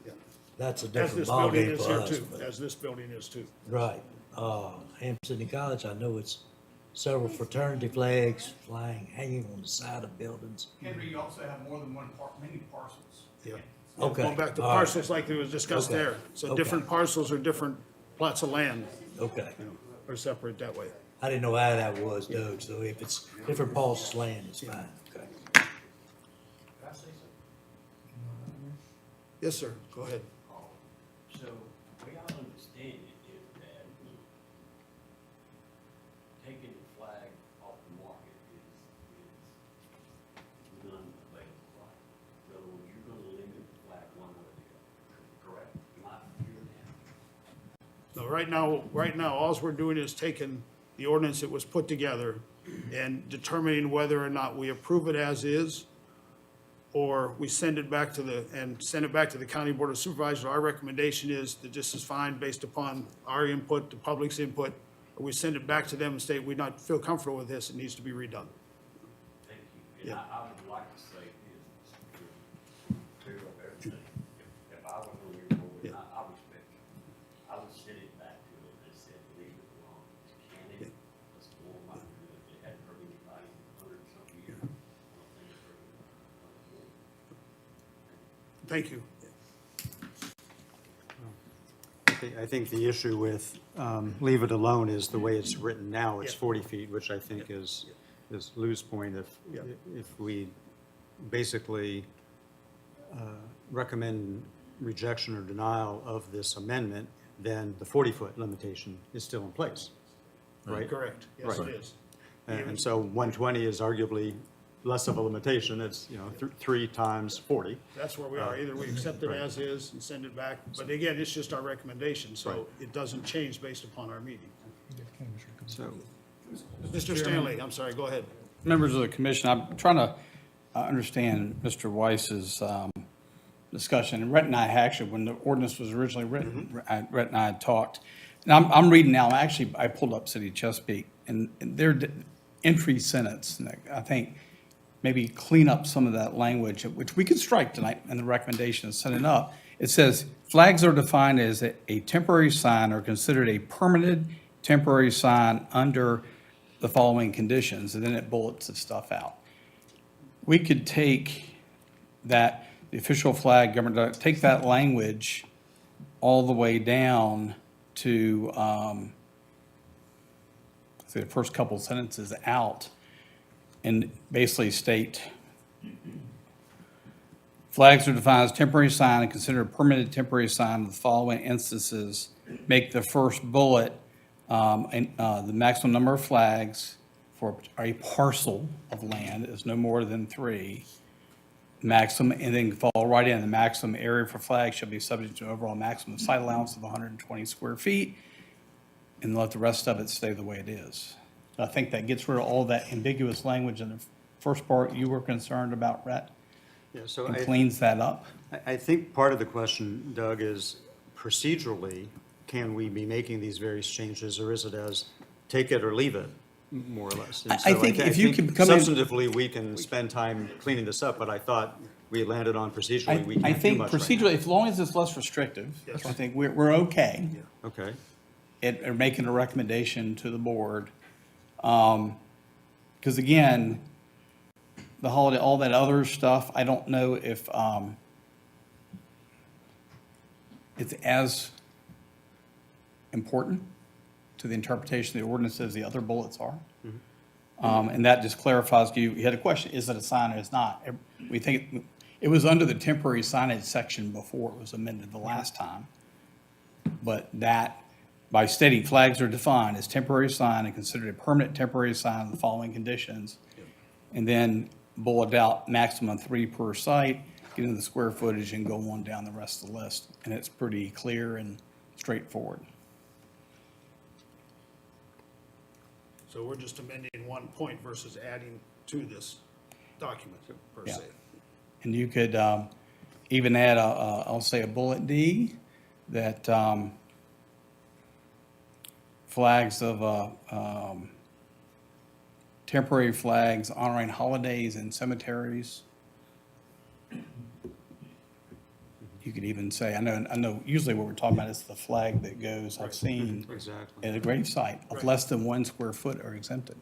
A: Yeah.
O: that's a
A: As
O: different
A: this building
O: ballgame
A: is
O: for
A: here
O: us.
A: too,
O: but-
A: as this building is too.
O: Right. Ham Sydney College, I know it's several fraternity flags flying, hanging on the side of buildings.
L: Henry, you also have more than many parcels.
A: Yeah.
O: Okay.
A: Going back to
O: all right,
A: parcels like it was discussed
O: Okay.
A: there. So
O: Okay.
A: different parcels or different plots of land,
O: Okay.
A: you know, are separate that way.
O: I didn't know how that was, Doug, so if it's different parcels of land, it's fine. Okay.
A: Yes, sir, go ahead.
E: So, the way I understand it is that taking the flag off the market is non-available, right? In other words, you're gonna limit the flag one way or the other, correct? Am I hearing that?
A: No, right now, alls we're doing is taking the ordinance that was put together and determining whether or not we approve it as is, or we send it back to the County Board of Supervisors. Our recommendation is that this is fine based upon our input, the public's input, or we send it back to them and state, we not feel comfortable with this, it needs to be redone.
E: Thank you. And
A: Yeah.
E: I would like to say is, to clear up everything, if I was on your board,
A: Yeah.
E: I respect you. I would send it back to them and said, leave it alone. Can it? Let's go on my good. It hadn't hurt anybody in 100-something years. I don't think it's hurt anybody.
A: Thank you.
C: I think the issue with leave it alone is the way it's written now, it's
A: Yeah.
C: 40 feet, which I think is Lou's point.
A: Yeah.
C: If we basically recommend rejection or denial of this amendment, then the 40-foot limitation is still in place, right?
A: Correct, yes, it
C: Right.
A: is.
C: And so 120 is arguably less of a limitation, it's, 3 times 40.
A: That's where we are. Either we accept it as is and send it back, but again, it's just our recommendation, so
C: Right.
A: it doesn't change based upon our meeting.
C: So,
A: Mr. Stanley, I'm sorry, go ahead.
L: Members of the commission, I'm trying to understand Mr. Weiss's discussion. And Rhett and I actually, when the ordinance was originally written, Rhett and I had talked. And I'm reading now, actually, I pulled up City of Chesapeake, and their entry sentence, and I think maybe clean up some of that language, which we could strike tonight in the recommendation and send it up. It says, flags are defined as a temporary sign or considered a permanent temporary sign under the following conditions, and then it bullets the stuff out. We could take that, the official flag, government, take that language all the way down to, say, the first couple sentences out, and basically state, flags are defined as temporary sign and considered a permanent temporary sign in the following instances. Make the first bullet, the maximum number of flags for a parcel of land is no more than 3. maximum, and then fall right in, the maximum area for flags shall be subject to overall maximum site allowance of 120 square feet, and let the rest of it stay the way it is. I think that gets rid of all that ambiguous language in the first part you were concerned about, Rhett,
C: Yeah, so
L: and cleans that up.
C: I think part of the question, Doug, is procedurally, can we be making these various changes, or is it as take it or leave it, more or less? And
L: I
C: so
L: think if you could come in-
C: substantively, we can spend time cleaning this up, but I thought we landed on procedurally, we
L: I
C: can't do
L: think
C: much right
L: procedurally, as long as it's less restrictive, I think we're okay
C: now. Okay.
L: at making a recommendation to the board. Because again, the holiday, all that other stuff, I don't know if it's as important to the interpretation of the ordinance as the other bullets are. And that just clarifies, you had a question, is it a sign or is not? We think it was under the temporary signage section before it was amended the last time. But that, by stating flags are defined as temporary sign and considered a permanent temporary sign of the following conditions, and then bullet out maximum 3 per site, get into the square footage and go on down the rest of the list. And it's pretty clear and straightforward.
A: So we're just amending one point versus adding to this document per
L: Yeah.
A: se.
L: And you could even add I'll say a bullet D, that flags of, temporary flags honoring holidays and cemeteries. You could even say, I know usually what we're talking about is the flag that goes, I've seen
C: Exactly.
L: at a grave site of less than 1 square foot are exempted.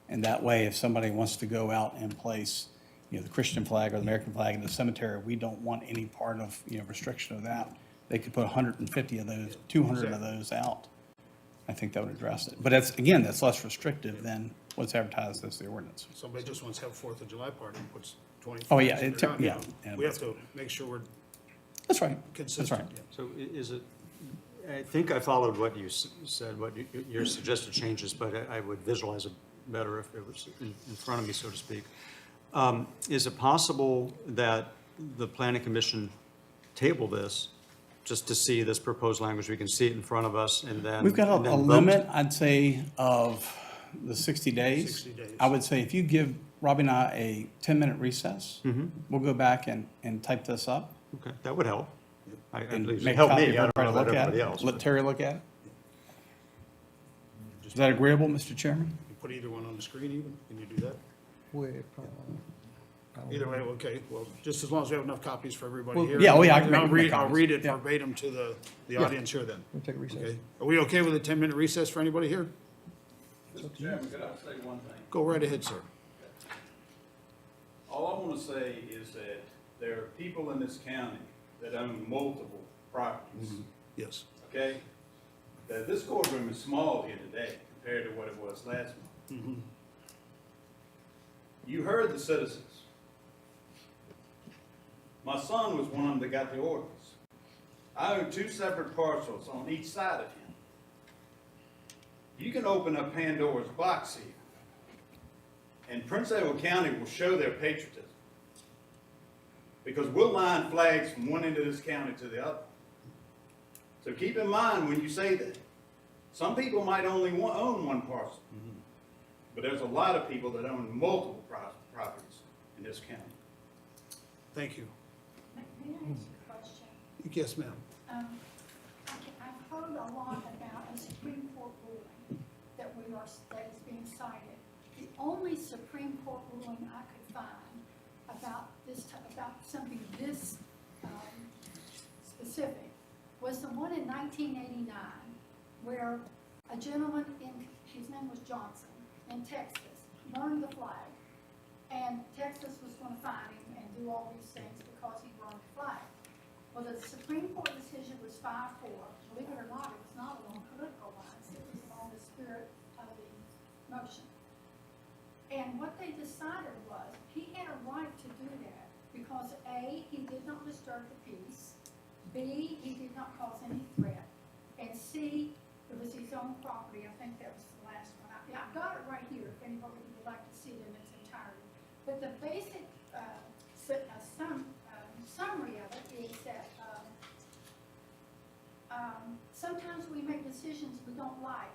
L: And that way, if somebody wants to go out and place, the Christian flag or the American flag in the cemetery, we don't want any part of, restriction of that. They could put 150 of those, 200 of those out. I think that would address it. But that's less restrictive than what's advertised as the ordinance.
A: Somebody just wants to have 4th of July party and puts 20.
L: Oh, yeah,
A: flags
L: it-
A: in
L: yeah,
A: there.
L: yeah.
A: We have to make sure we're
L: That's right.
A: consistent.
L: That's right.
A: yeah.
C: So is it, I think I followed what you said, what your suggested changes, but I would visualize it better if it was in front of me, so to speak. Is it possible that the planning commission table this, just to see this proposed language, we can see it in front of us, and then?
L: We've got
C: and
L: a
C: then vote?
L: limit, I'd say, of the 60 days.
A: 60 days.
L: I would say if you give Robbie and I a 10-minute recess, we'll go back and type this up.
C: Okay, that would help. At
L: And
C: least
L: make a
C: help
L: copy
C: me,
L: for
C: I don't know
L: everybody
C: about
L: to look at
C: everybody
L: it.
C: else.
L: Let Terry look at it. Is that agreeable, Mr. Chairman?
A: You put either one on the screen even? Can you do that? Either way, okay, well, just as long as we have enough copies for everybody
L: Well,
A: here.
L: yeah, oh, yeah, I can
A: I'll
L: make
A: read,
L: copies.
A: I'll read it
L: Yeah.
A: verbatim to the
L: Yeah.
A: audience here then.
D: We'll take a recess.
A: Okay. Are we okay with a 10-minute recess for anybody here?
P: Mr. Chairman, could I say one thing?
A: Go right ahead, sir.
P: All I want to say is that there are people in this county that own multiple properties,
A: Yes.
P: okay? That this courtroom is small here today compared to what it was last month. You heard the citizens. My son was one of them that got the ordinance. I own 2 separate parcels on each side of him. You can open up Pandora's box here, and Prince Edward County will show their patriotism. Because we'll line flags from one end of this county to the other. So keep in mind when you say that. Some people might only own one parcel. But there's a lot of people that own multiple properties in this county.
A: Thank you.
M: May I ask a question?
A: Yes, ma'am.
M: I've heard a lot about a Supreme Court ruling that is being cited. The only Supreme Court ruling I could find about about something this specific was the one in 1989 where a gentleman his name was Johnson, in Texas, burned the flag. And Texas was going to fine him and do all these things because he burned the flag. Well, the Supreme Court decision was 5-4. Believe it or not, it was not along political lines. It was along the spirit of the motion. And what they decided was he had a right to do that because A, he did not disturb the peace, B, he did not cause any threat, and C, it was his own property. I think that was the last one. I've got it right here if anybody would like to see it in its entirety. But the basic sometimes we make decisions we don't like.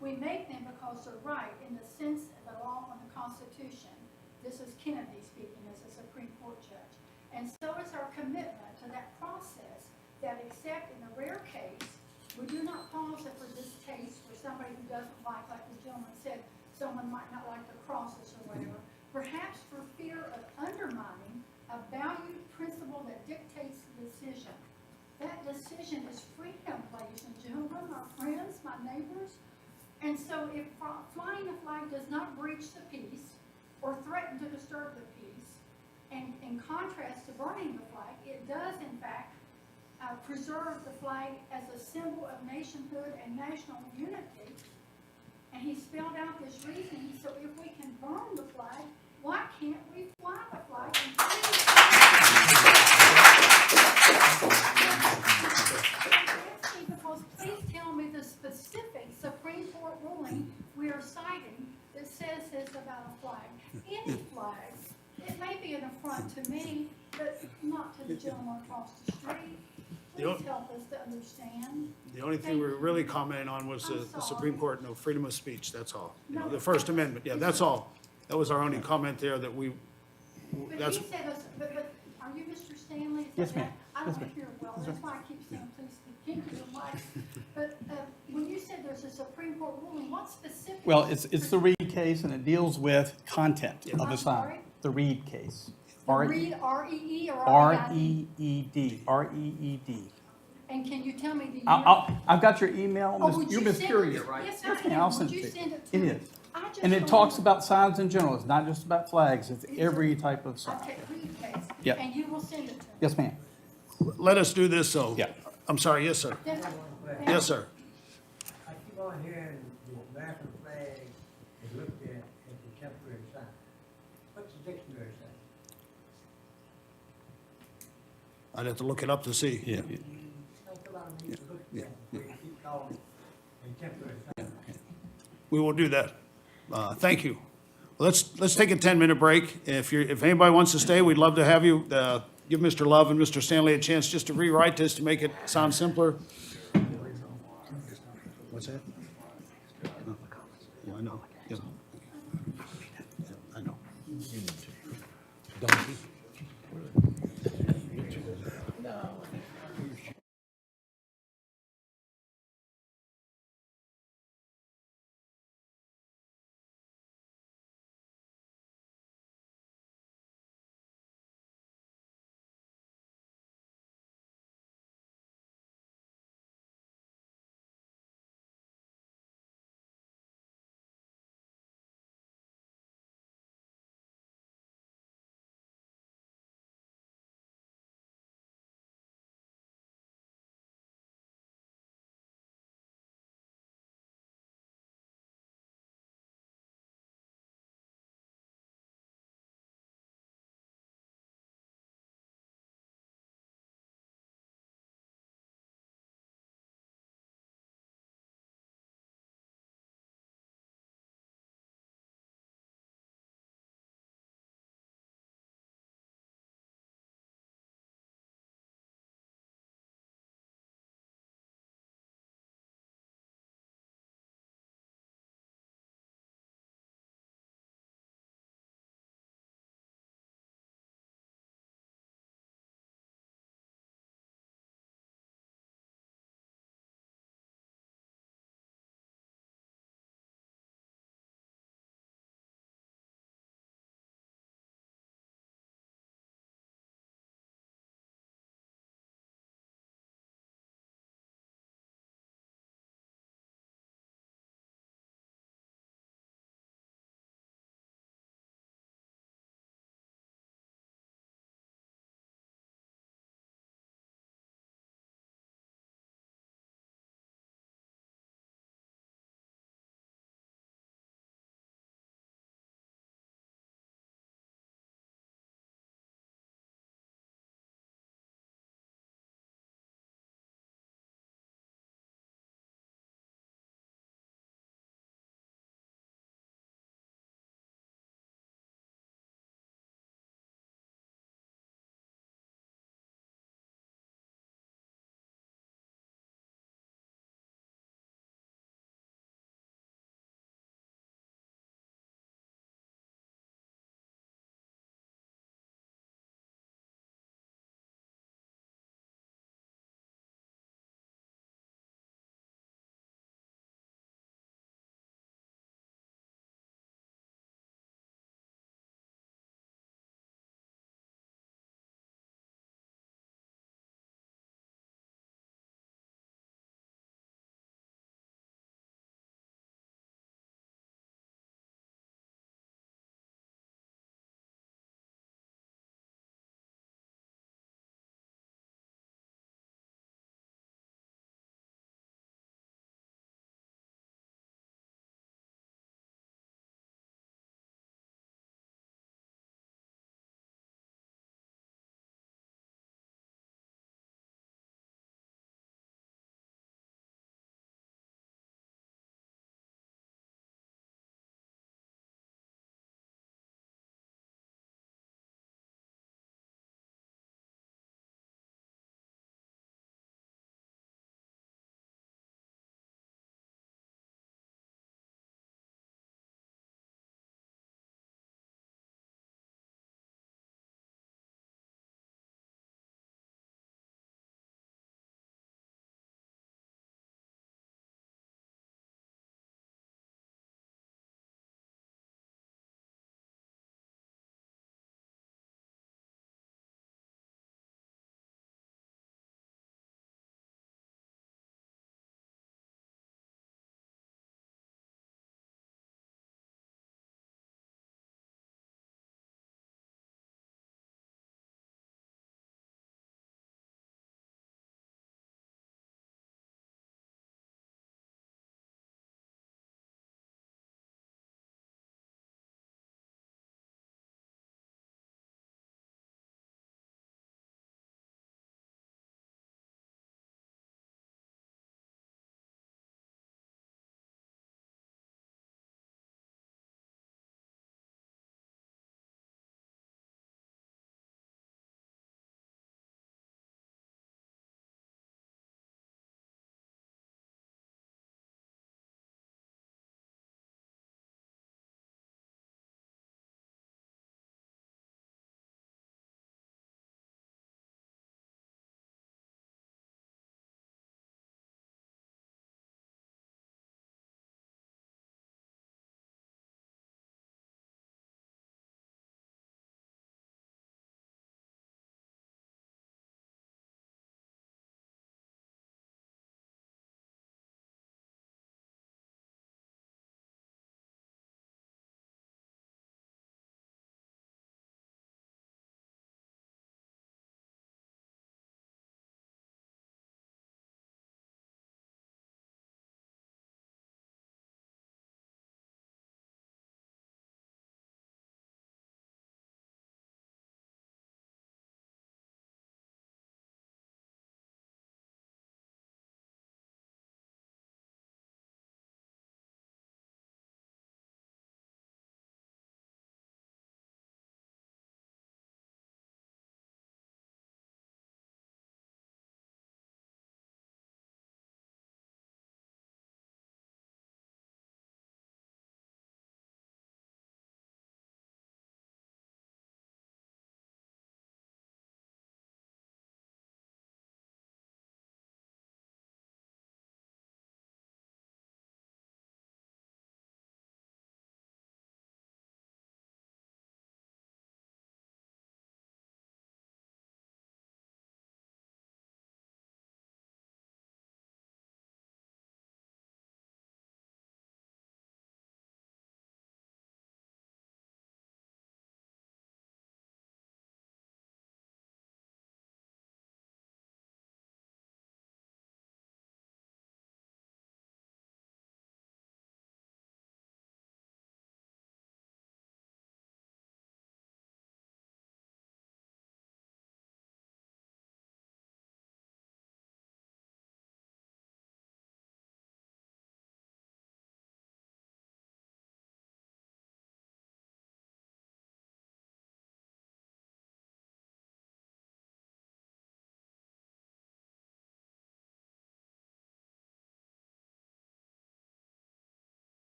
M: We make them because they're right in the sense of the law and the Constitution. This is Kennedy speaking as a Supreme Court judge. And so is our commitment to that process, that except in a rare case, we do not pause it for this case for somebody who doesn't like the gentleman said, someone might not like the crosses or whatever, perhaps for fear of undermining a valued principle that dictates the decision. That decision is freedom, ladies and gentlemen, our friends, my neighbors. And so if flying a flag does not breach the peace or threaten to disturb the peace, and in contrast to burning the flag, it does in fact preserve the flag as a symbol of nationhood and national unity. And he spelled out this reasoning, so if we can burn the flag, why can't we fly the flag? Because please tell me the specific Supreme Court ruling we are citing that says this about a flag. Any flag, it may be an affront to me, but not to the gentleman across the street. Please help us to understand.
A: The only thing we were really commenting on was the Supreme Court, no freedom of speech, that's all. You know, the First Amendment, yeah, that's all. That was our only comment there that we,
M: But
A: that's,
M: he said, but are you Mr. Stanley? Is
L: Yes,
M: that
L: ma'am.
M: right? I don't hear well, that's why I keep saying, please speak into the mic. But when you said there's a Supreme Court ruling, what specific?
L: Well, it's the Reed case, and it deals with content of
M: I'm
L: a
M: sorry?
L: sign. The Reed case.
M: Read, R-E-E or R-E-I-D?
L: R-E-E-D, R-E-E-D.
M: And can you tell me the year?
L: I've got your email.
M: Oh, would
L: You're
M: you
L: Miss
M: send
L: Curia,
M: it?
L: right?
M: Yes, I
L: Yeah,
M: am.
L: I'll
M: Would
L: send
M: you
L: it to
M: send
L: you.
M: it to
L: It
M: me?
L: is.
M: I just
L: And it
M: don't-
L: talks about signs in general. It's not just about flags. It's every type of sign.
M: Okay, Reed case.
L: Yep.
M: And you will send it to me?
L: Yes, ma'am.
A: let us do this, so.
L: Yeah.
A: I'm sorry, yes, sir.
M: Yes, sir.
A: Yes, sir.
O: I keep on hearing the American flag is looked at as a temporary sign. What's the dictionary say?
A: I'd have to look it up to see.
L: Yeah.
O: That's what I need to look at, before you keep calling it a temporary sign.
A: We will do that. Thank you. Let's take a 10-minute break. If anybody wants to stay, we'd love to have you. Give Mr. Love and Mr. Stanley a chance just to rewrite this to make it sound simpler. What's that? I know. Yeah. I know. Donkey.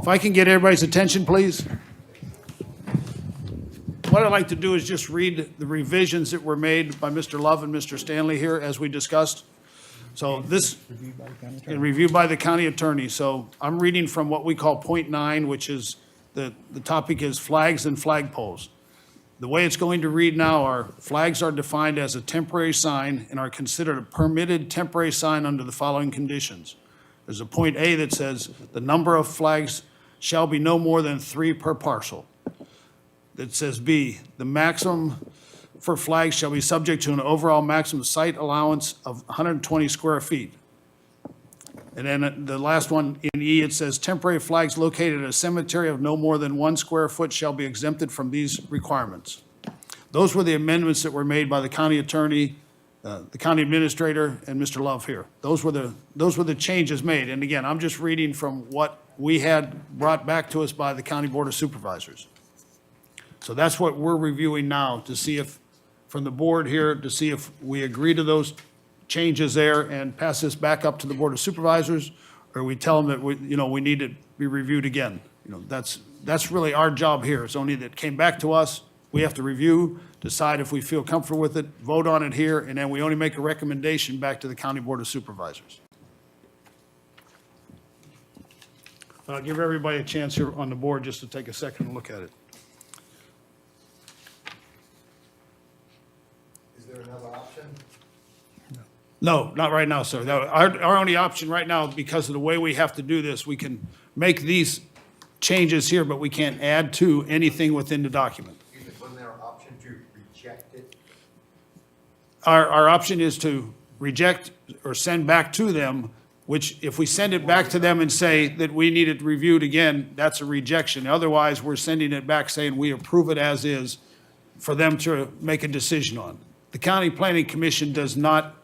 A: If I can get everybody's attention, please. What I'd like to do is just read the revisions that were made by Mr. Love and Mr. Stanley here, as we discussed. So this, and reviewed by the county attorney. So I'm reading from what we call point 9, which is, the topic is flags and flagpoles. The way it's going to read now are, flags are defined as a temporary sign and are considered a permitted temporary sign under the following conditions. There's a point A that says, the number of flags shall be no more than 3 per parcel. That says B, the maximum for flags shall be subject to an overall maximum site allowance of 120 square feet. And then the last one in E, it says temporary flags located at a cemetery of no more than 1 square foot shall be exempted from these requirements. Those were the amendments that were made by the county attorney, the county administrator, and Mr. Love here. Those were the changes made. And again, I'm just reading from what we had brought back to us by the County Board of Supervisors. So that's what we're reviewing now, to see if, from the board here, to see if we agree to those changes there and pass this back up to the Board of Supervisors, or we tell them that we need to be reviewed again. That's really our job here. It's only that it came back to us. We have to review, decide if we feel comfortable with it, vote on it here, and then we only make a recommendation back to the County Board of Supervisors. I'll give everybody a chance here on the board just to take a second and look at it.
F: Is there another option?
A: No, not right now, sir. No, our only option right now, because of the way we have to do this, we can make these changes here, but we can't add to anything within the document.
F: Wasn't there an option to reject it?
A: Our option is to reject or send back to them, which if we send it back to them and say that we need it reviewed again, that's a rejection. Otherwise, we're sending it back saying we approve it as is for them to make a decision on. The County Planning Commission does not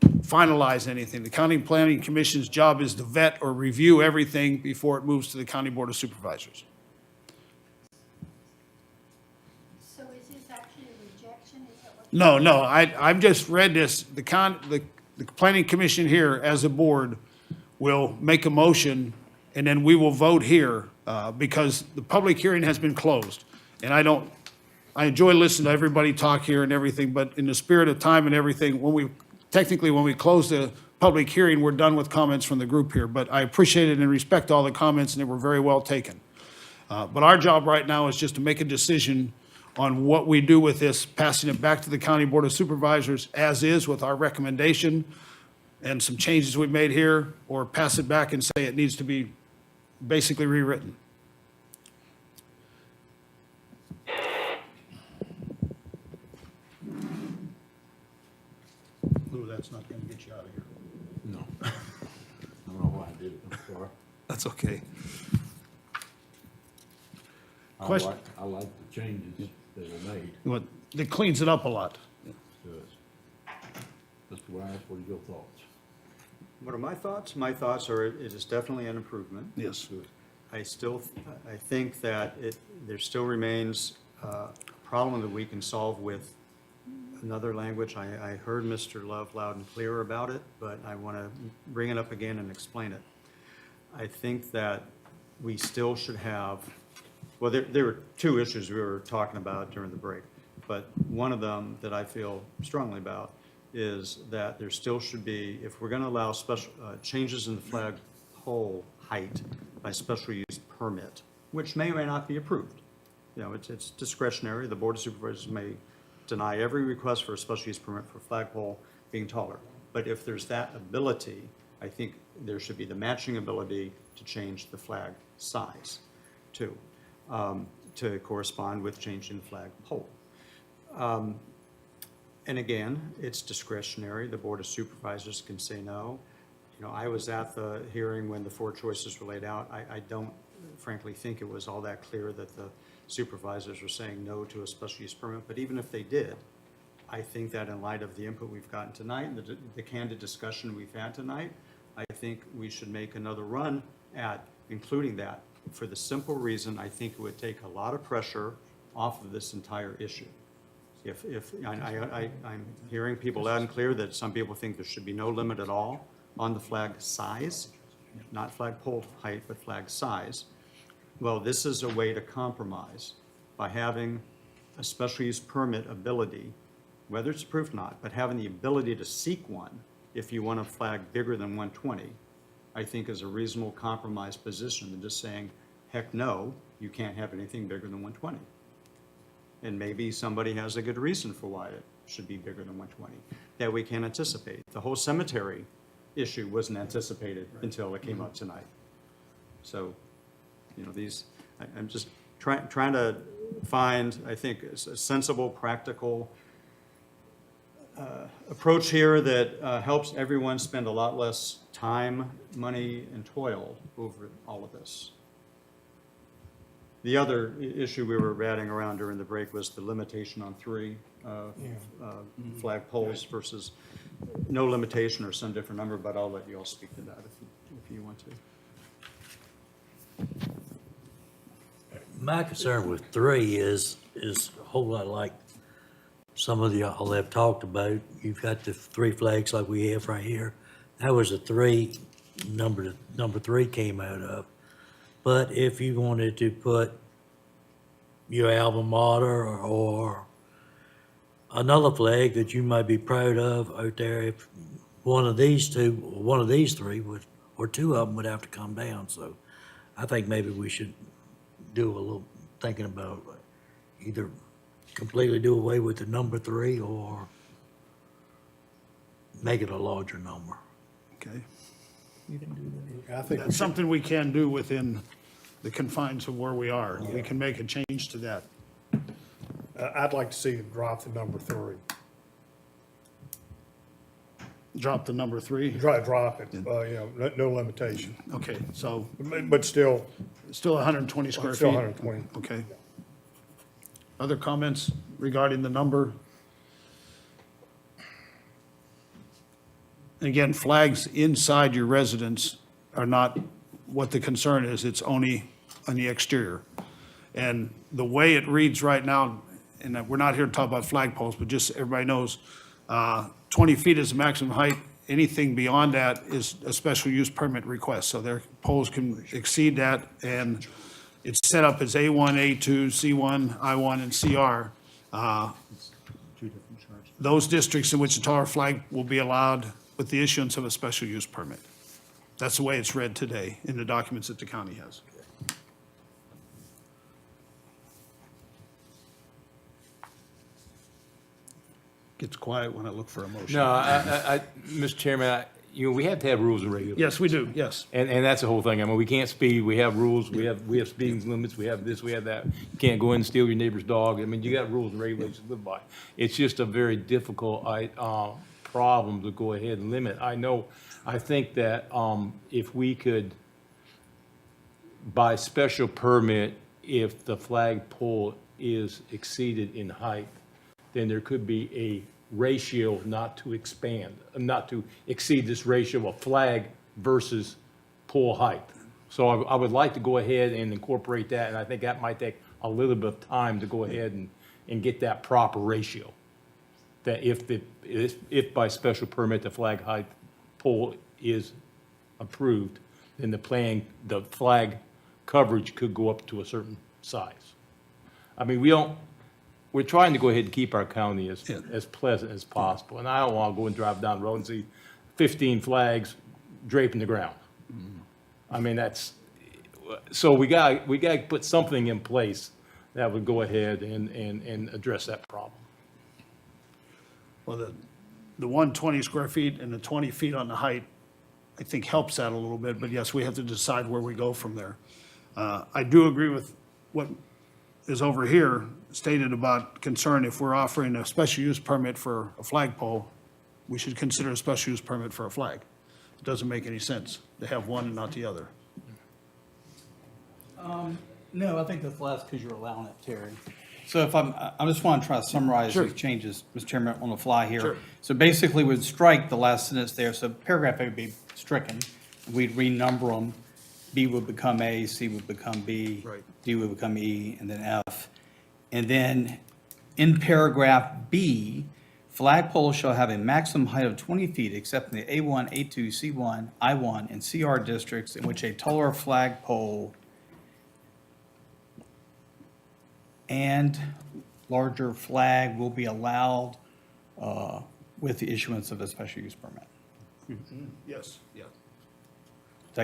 A: finalize anything. The County Planning Commission's job is to vet or review everything before it moves to the County Board of Supervisors.
M: So is this actually a rejection? Is that what?
A: No, I've just read this. The Planning Commission here, as a board, will make a motion, and then we will vote here, because the public hearing has been closed. And I enjoy listening to everybody talk here and everything, but in the spirit of time and everything, when we close the public hearing, we're done with comments from the group here. But I appreciate it and respect all the comments, and they were very well taken. But our job right now is just to make a decision on what we do with this, passing it back to the County Board of Supervisors as is with our recommendation and some changes we've made here, or pass it back and say it needs to be basically rewritten. Lou, that's not going to get you out of here.
J: No. I don't know why I did it, I'm sorry.
A: That's okay.
J: I
A: Question-
J: like the changes that were made
A: What, that cleans it up a lot.
J: to us. Mr. Wise, what are your thoughts?
C: What are my thoughts? My thoughts are, it is definitely an improvement.
A: Yes.
C: I think that there still remains a problem that we can solve with another language. I heard Mr. Love loud and clear about it, but I want to bring it up again and explain it. I think that we still should have, well, there were 2 issues we were talking about during the break, but one of them that I feel strongly about is that there still should be, if we're going to allow special changes in the flagpole height by special use permit, which may or may not be approved. It's discretionary. The Board of Supervisors may deny every request for a special use permit for flagpole being taller. But if there's that ability, I think there should be the matching ability to change the flag size too, to correspond with changing the flagpole. And again, it's discretionary. The Board of Supervisors can say no. I was at the hearing when the 4 choices were laid out. I don't frankly think it was all that clear that the supervisors were saying no to a special use permit, but even if they did, I think that in light of the input we've gotten tonight and the candid discussion we've had tonight, I think we should make another run at including that, for the simple reason I think it would take a lot of pressure off of this entire issue. I'm hearing people loud and clear that some people think there should be no limit at all on the flag size, not flagpole height, but flag size. Well, this is a way to compromise by having a special use permit ability, whether it's approved or not, but having the ability to seek one if you want a flag bigger than 120, I think is a reasonable compromise position than just saying, heck no, you can't have anything bigger than 120. And maybe somebody has a good reason for why it should be bigger than 120 that we can't anticipate. The whole cemetery issue wasn't anticipated until it came up tonight. So, you know, I'm just trying to find, I think, a sensible, practical approach here that helps everyone spend a lot less time, money, and toil over all of this. The other issue we were ratting around during the break was the limitation on 3 flag poles versus no limitation or some different number, but I'll let you all speak to that if you want to.
O: My concern with 3 is a whole lot like some of y'all have talked about. You've got the 3 flags like we have right here. That was a 3, number 3 came out of. But if you wanted to put your alma mater or another flag that you might be proud of out there, if one of these 3 would, or 2 of them would have to come down. So I think maybe we should do a little thinking about either completely do away with the number 3 or make it a larger number.
A: Okay.
K: I think we
A: That's something we can do within the confines of where we are. We can make a change to that.
K: I'd like to see it drop the number 3.
A: Drop the number 3?
K: Drop it, no limitation,
A: Okay, so
K: but still,
A: still 120 square feet?
K: still 120.
A: Okay. Other comments regarding the number? Again, flags inside your residence are not what the concern is. It's only on the exterior. And the way it reads right now, and we're not here to talk about flagpoles, but just so everybody knows, 20 feet is the maximum height. Anything beyond that is a special use permit request. So their poles can exceed that, and it's set up as A1, A2, C1, I1, and CR. Those districts in which a taller flag will be allowed with the issuance of a special use permit. That's the way it's read today in the documents that the county has. Gets quiet when I look for a motion.
B: No, Mr. Chairman, we have to have rules and regulations.
A: Yes, we do, yes.
B: And that's the whole thing. I mean, we can't speed, we have rules, we have speeding limits, we have this, we have that. You can't go in and steal your neighbor's dog. I mean, you got rules and regulations to live by. It's just a very difficult, problem to go ahead and limit. I think that, if we could, by special permit, if the flagpole is exceeded in height, then there could be a ratio not to exceed this ratio of flag versus pole height. So I would like to go ahead and incorporate that, and I think that might take a little bit of time to go ahead and get that proper ratio. That if by special permit the flag height pole is approved, then the flag coverage could go up to a certain size. I mean, we're trying to go ahead and keep our county as pleasant as possible. And I don't want to go and drive down the road and see 15 flags draping the ground. I mean, so we got to put something in place that would go ahead and address that problem.
A: Well, the 120 square feet and the 20 feet on the height, I think helps that a little bit, but yes, we have to decide where we go from there. I do agree with what is over here stated about concern if we're offering a special use permit for a flagpole, we should consider a special use permit for a flag. It doesn't make any sense to have one and not the other.
L: No, I think that's less because you're allowing it, Terry. So if I just want to try to summarize
A: Sure.
L: these changes, Mr. Chairman, on the fly here.
A: Sure.
L: So basically, we'd strike the last sentence there, so paragraph A would be stricken. We'd renumber them. B would become A, C would become B.
A: Right.
L: D would become E, and then F. And then in paragraph B, flagpoles shall have a maximum height of 20 feet except in the A1, A2, C1, I1, and CR districts in which a taller flagpole and larger flag will be allowed with the issuance of a special use permit.
A: Yes, yeah.
L: Does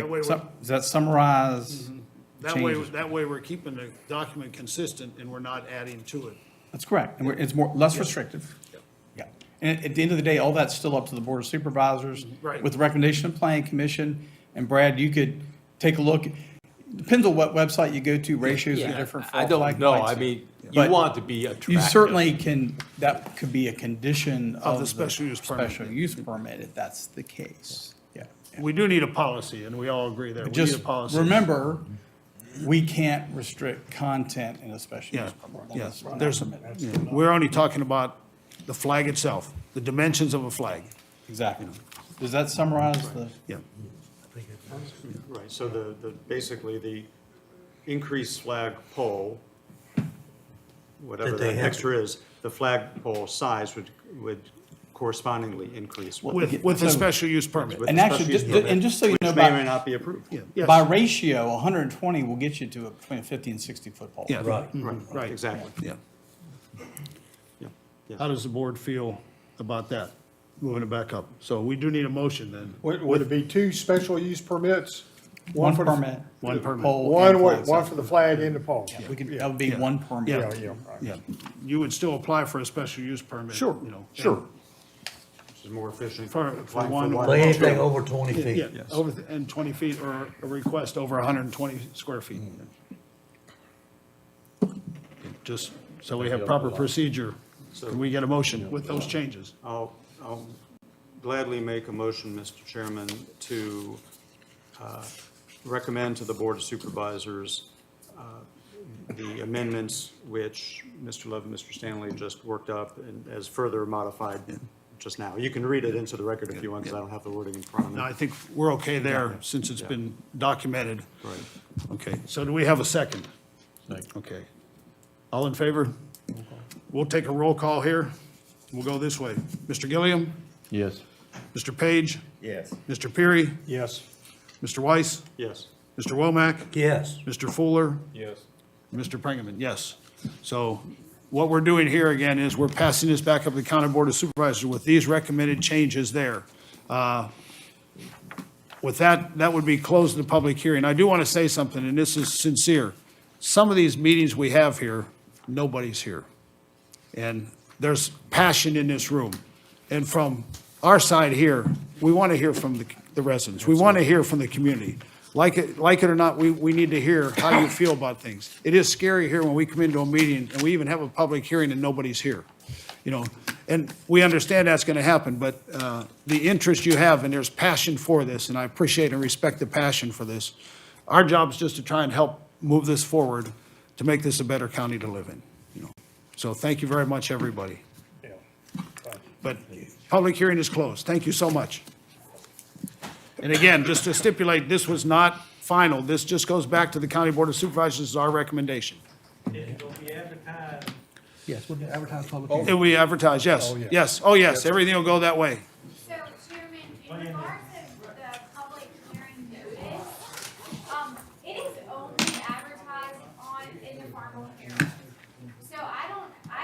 A: That way
L: does that summarize changes?
A: That way we're keeping the document consistent and we're not adding to it.
L: That's correct. And it's less restrictive. Yeah. And at the end of the day, all that's still up to the Board of Supervisors.
A: Right.
L: With the recommendation of Planning Commission. And Brad, you could take a look. Depends on what website you go to, ratios are different for
B: I
L: all
B: don't
L: flag
B: know,
L: sites.
B: I mean, you
L: But
B: want it to be attractive.
L: You certainly can, that could be a condition of
A: the special use permit.
L: Special use permit if that's the case. Yeah.
A: We do need a policy, and we all agree there. We need a
L: Just
A: policy.
L: remember, we can't restrict content in a special
A: Yeah,
L: use permit.
A: yes.
L: We're not
A: There's,
L: permitted.
A: yeah, we're only talking about the flag itself, the dimensions of a flag.
L: Exactly. Does that summarize the?
A: Yeah.
C: Right, so basically the increased flag pole, whatever
O: That they
C: that
O: have.
C: extra is, the flag pole size would correspondingly increase.
A: With a special use permit.
C: with
L: And
C: the
L: actually,
C: special use
L: just-
C: permit,
L: and just so you know
C: Which may or
L: about-
C: may not be approved.
A: Yes.
L: By ratio, 120 will get you to between a 50 and 60-foot pole.
A: Yeah.
O: Right.
A: Right.
C: Exactly.
A: Yeah.
C: Yeah, yeah.
A: How does the board feel about that? Moving it back up. So we do need a motion then.
K: Would it be two special use permits?
L: One
K: for the-
L: permit.
A: One permit.
L: Pole
K: One,
L: and
K: one
L: flag.
K: for the flag and the pole.
L: We could, that would be
A: Yeah.
L: one permit.
A: Yeah.
K: Yeah, right.
A: Yeah. You would still apply for a special use permit.
K: Sure,
A: you know,
K: sure.
C: Which is more efficient.
A: For
C: Applying
A: one-
C: for
O: Well, anything over 20
A: and-
O: feet.
A: Yeah, over, and 20 feet or a request over 120 square feet. Just so we have proper procedure. Can we get a motion with those changes?
C: I'll gladly make a motion, Mr. Chairman, to recommend to the Board of Supervisors the amendments which Mr. Love and Mr. Stanley just worked up and as further modified just now. You can read it into the record if you want, because I don't have the wording in front of me.
A: No, I think we're okay there since it's been documented.
C: Right.
A: Okay, so do we have a second? Okay. All in favor? We'll take a roll call here. We'll go this way. Mr. Gilliam?
J: Yes.
A: Mr. Page?
F: Yes.
A: Mr. Peary?
K: Yes.
A: Mr. Weiss?
C: Yes.
A: Mr. Womack?
O: Yes.
A: Mr. Fuller?
B: Yes.
A: Mr. Pringaman, yes. So what we're doing here again is we're passing this back up to the County Board of Supervisors with these recommended changes there. With that, that would be closing the public hearing. I do want to say something, and this is sincere. Some of these meetings we have here, nobody's here. And there's passion in this room. And from our side here, we want to hear from the residents. We want to hear from the community. Like it or not, we need to hear how you feel about things. It is scary here when we come into a meeting and we even have a public hearing and nobody's here, you know. And we understand that's going to happen, but the interest you have, and there's passion for this, and I appreciate and respect the passion for this. Our job is just to try and help move this forward to make this a better county to live in, you know. So thank you very much, everybody. But public hearing is closed. Thank you so much. And again, just to stipulate, this was not final. This just goes back to the County Board of Supervisors as our recommendation.
D: Yes, we'll advertise public hearing.
A: And we advertise, yes, yes, oh, yes, everything will go that way.
M: So, Chairman, in regards to the public hearing notice, it is only advertised in the Farmville Herald. So I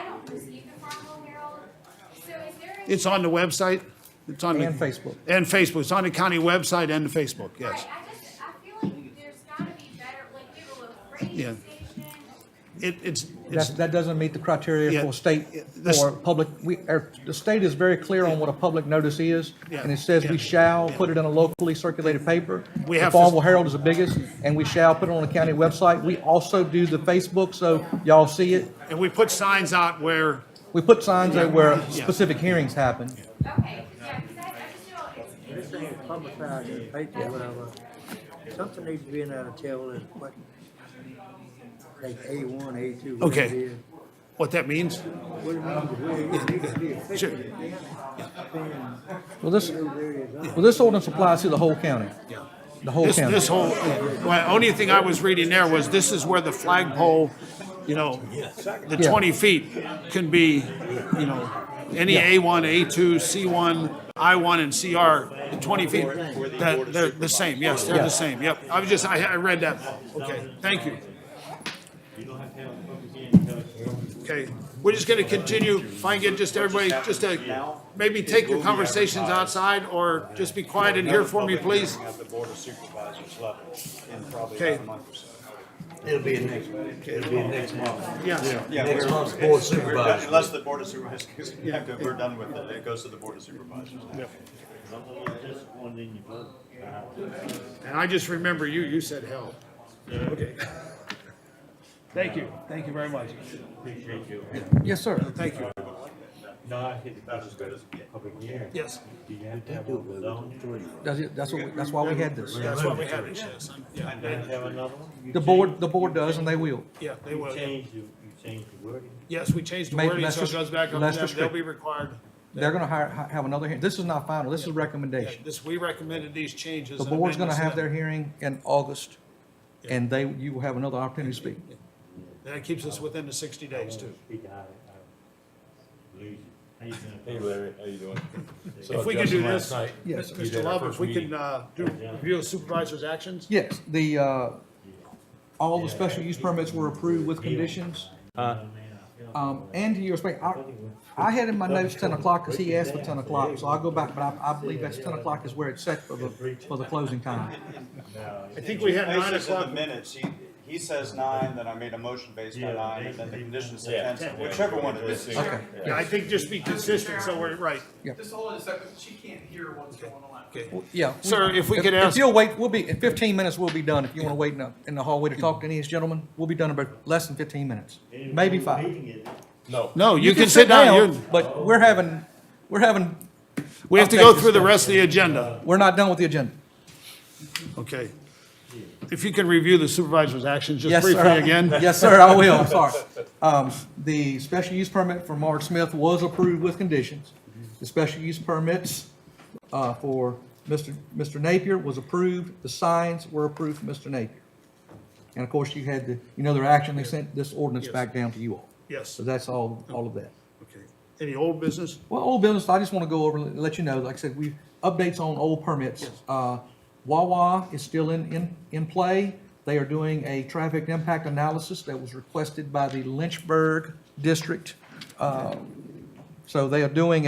M: don't receive the Farmville Herald. So is there any?
A: It's on the website. It's on the.
D: And Facebook.
A: And Facebook. It's on the county website and the Facebook, yes.
M: Right, I feel like there's gotta be better, like we have a local radio
A: Yeah.
M: station.
D: That doesn't meet the criteria
A: Yeah,
D: for state,
A: this-
D: for public, the state is very clear on what a public notice is,
A: Yeah,
D: and it says
A: yeah,
D: we shall put it in a locally circulated paper.
A: We
D: The
A: have to-
D: Farmville Herald is the biggest, and we shall put it on the county website. We also do the Facebook, so y'all see it.
A: And we put signs out where,
D: We put signs there where specific hearings happen.
M: Okay, yeah, because I just feel it's easily.
O: Publicize in the paper, whatever. Something needs to be in there to tell us what, like A1, A2, what it
A: okay,
O: is.
A: what that means?
O: What it means to be official.
A: Sure.
D: Well, this ordinance applies to the whole county. The whole county.
A: This whole, well, only thing I was reading there was this is where the flagpole, you know, the
D: Yeah.
A: 20 feet can be, you know, any A1, A2, C1, I1, and CR, the 20 feet, that, they're the same, yes, they're the same, yep. I read that, okay, thank you.
H: You don't have to have a public hearing because
A: Okay, we're just gonna continue, if I can get just everybody, just to maybe take your conversations outside, or just be quiet in here for me, please.
C: At the Board of Supervisors level in probably
A: Okay.
C: about a month or so.
O: It'll be next month.
A: Yeah,
C: Yeah,
O: Next
C: we're-
O: month's Board of
C: we're done-
O: Supervisors.
C: Unless the Board of Supervisors, we're done with it, it goes to the Board of Supervisors now.
A: and I just remember you said hell. Okay. Thank you very much.
D: Yes, sir.
A: Thank you.
H: No, I think about as good as it gets. Public hearing.
A: Yes,
H: Do you have to have a zone?
D: That's why we had this.
A: that's what we had, it, yes. Yeah,
H: And then have another one? You
D: The board does, and they will.
A: yeah, they will. yeah.
H: you changed the wording?
A: Yes, we changed the
D: Maybe
A: wording,
D: less
A: so it goes back up to
D: less
A: them, they'll
D: restrictive.
A: be required.
D: They're gonna have another hearing. This is not final, this is
A: Yeah,
D: recommendation.
A: This, we recommended these changes.
D: The
A: and
D: board's gonna
A: amendments
D: have
A: to
D: their
A: them.
D: hearing in August, and you will have another opportunity to speak.
A: And that keeps us within the 60 days too.
B: Hey Larry, how you doing?
A: If we can do this,
D: Yes,
A: Mr. Love, if we can, do review of supervisor's actions?
D: Yes, all the special use permits were approved with conditions. And to your respect, I had in my notes 10 o'clock because he asked for 10 o'clock, so I'll go back, but I believe that's 10 o'clock is where it's set for the closing time.
A: I think we had 9
C: Basis in the
A: o'clock.
C: minutes, he says 9, then I made a motion based on 9, and then the conditions say 10, so whichever one it is.
D: Okay.
A: Yeah, I think just be consistent, so we're right.
Q: Just hold it a second, she can't hear what's going on.
A: Okay.
D: Yeah.
A: Sir, if we could
D: If
A: ask,
D: you'll wait, in 15 minutes, we'll be done. If you want to wait in the hallway to talk to any of these gentlemen, we'll be done in about less than 15 minutes, maybe 5.
A: no, you can sit down. You're-
D: But we're having,
A: We have to go
D: update
A: through the
D: this
A: rest of the agenda.
D: we're not done with the agenda.
A: Okay. If you can review the supervisor's actions just
D: Yes,
A: briefly
D: sir.
A: again.
D: Yes, sir, I will, I'm sorry. The special use permit for Mark Smith was approved with conditions. The special use permits for Mr. Napier was approved. The signs were approved for Mr. Napier. And of course, you had their action, they sent this ordinance back down to you all.
A: Yes.
D: So that's all of that.
A: Okay. Any old business?
D: Well, old business, I just want to go over and let you know, like I said, updates on old permits. Wawa is still in play. They are doing a traffic impact analysis that was requested by the Lynchburg district. So they are doing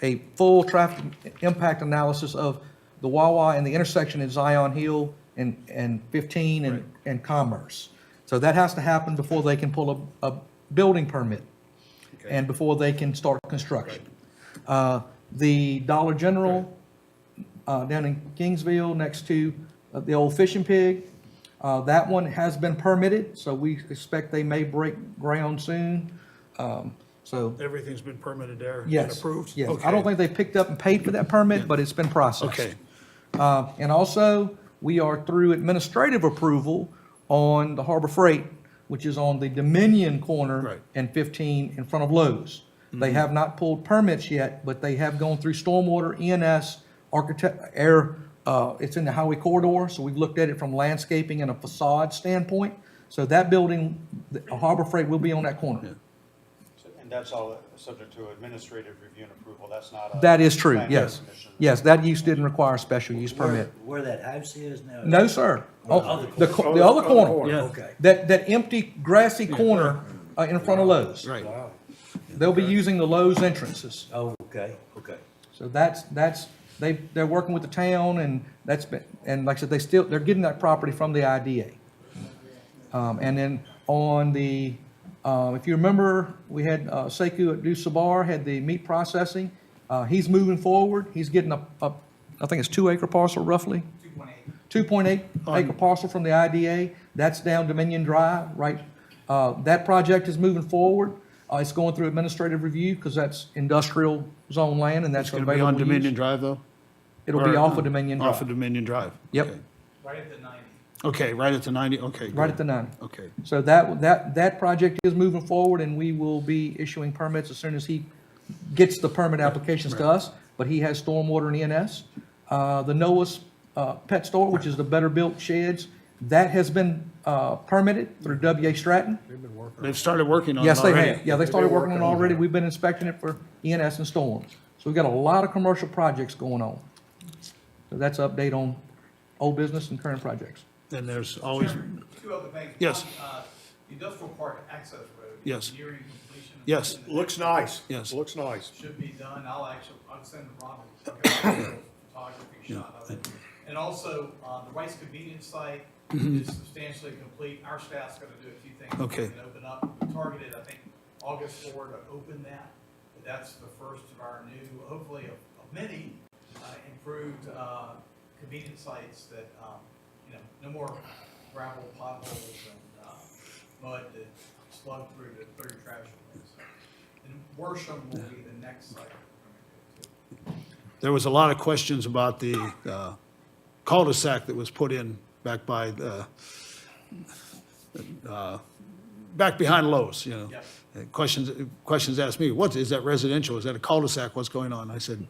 D: a full traffic impact analysis of the Wawa and the intersection in Zion Hill and 15 and Commerce. So that has to happen before they can pull a building permit and before they can start construction. The Dollar General down in Kingsville next to the old fishing pig, that one has been permitted, so we expect they may break ground soon. So,
A: Everything's been permitted there and
D: yes,
A: approved?
D: yes.
A: Okay.
D: I don't think they picked up and paid for that permit, but it's been processed.
A: Okay.
D: And also, we are through administrative approval on the Harbor Freight, which is on the Dominion corner
A: Right.
D: and 15 in front of Lowe's. They have not pulled permits yet, but they have gone through stormwater, ENS, it's in the highway corridor, so we've looked at it from landscaping and a facade standpoint. So that building, the Harbor Freight will be on that corner.
C: And that's all subject to administrative review and approval, that's not a.
D: That is true,
C: planning
D: yes.
C: commission.
D: Yes, that use didn't require a special use permit.
O: Where that house is now?
D: No, sir. Oh, the other corner.
A: Yeah.
O: Okay.
D: That empty grassy corner in front of Lowe's.
A: Right.
D: They'll be using the Lowe's entrances.
O: Oh, okay.
D: So they're working with the town and and like I said, they're getting that property from the IDA. And then on the, if you remember, we had Sekou at Du Sabar had the meat processing. He's moving forward. He's getting I think it's 2 acre parcel roughly. 2.8 acre parcel from the IDA. That's down Dominion Drive, right? That project is moving forward. It's going through administrative review because that's industrial zone land and that's
A: It's going to be
D: available
A: on Dominion
D: use.
A: Drive, though?
D: It'll be off of Dominion Drive.
A: Off of Dominion Drive?
D: Yep.
A: Okay.
Q: Right at the 90.
A: Okay, right at the 90, okay.
D: Right
A: good.
D: at the 90.
A: Okay.
D: So that project is moving forward, and we will be issuing permits as soon as he gets the permit applications to us, but he has stormwater and ENS. The Noah's Pet Store, which is the better built sheds, that has been permitted through W.A. Stratton.
A: They've started working on it
D: Yes, they
A: already.
D: have. Yeah, they started working on it already. We've been inspecting it for ENS and storms. So we've got a lot of commercial projects going on. So that's an update on old business and current projects.
A: And there's always,
Q: Two other things.
A: Yes.
Q: One, the industrial park access road.
A: Yes.
Q: Nearing completion.
A: Yes.
K: Looks nice.
A: Yes.
K: Looks nice.
Q: Should be done. I'll send the Robin, so I'll get a photography shot of it. And also, the Rice Convenience site is substantially complete. Our staff's gonna do a few things.
A: Okay.
Q: We can open up, we targeted, I think, August 4 to open that. But that's the first of our new, hopefully of many, improved, convenience sites that, no more gravel potholes and, mud that slug through your trash away. So, and Worsham will be the next site we're gonna go to.
A: There was a lot of questions about the cul-de-sac that was put in back by the, back behind Lowe's, you know.
Q: Yep.
A: Questions asked me, what, is that residential? Is that a cul-de-sac? What's going on? I said,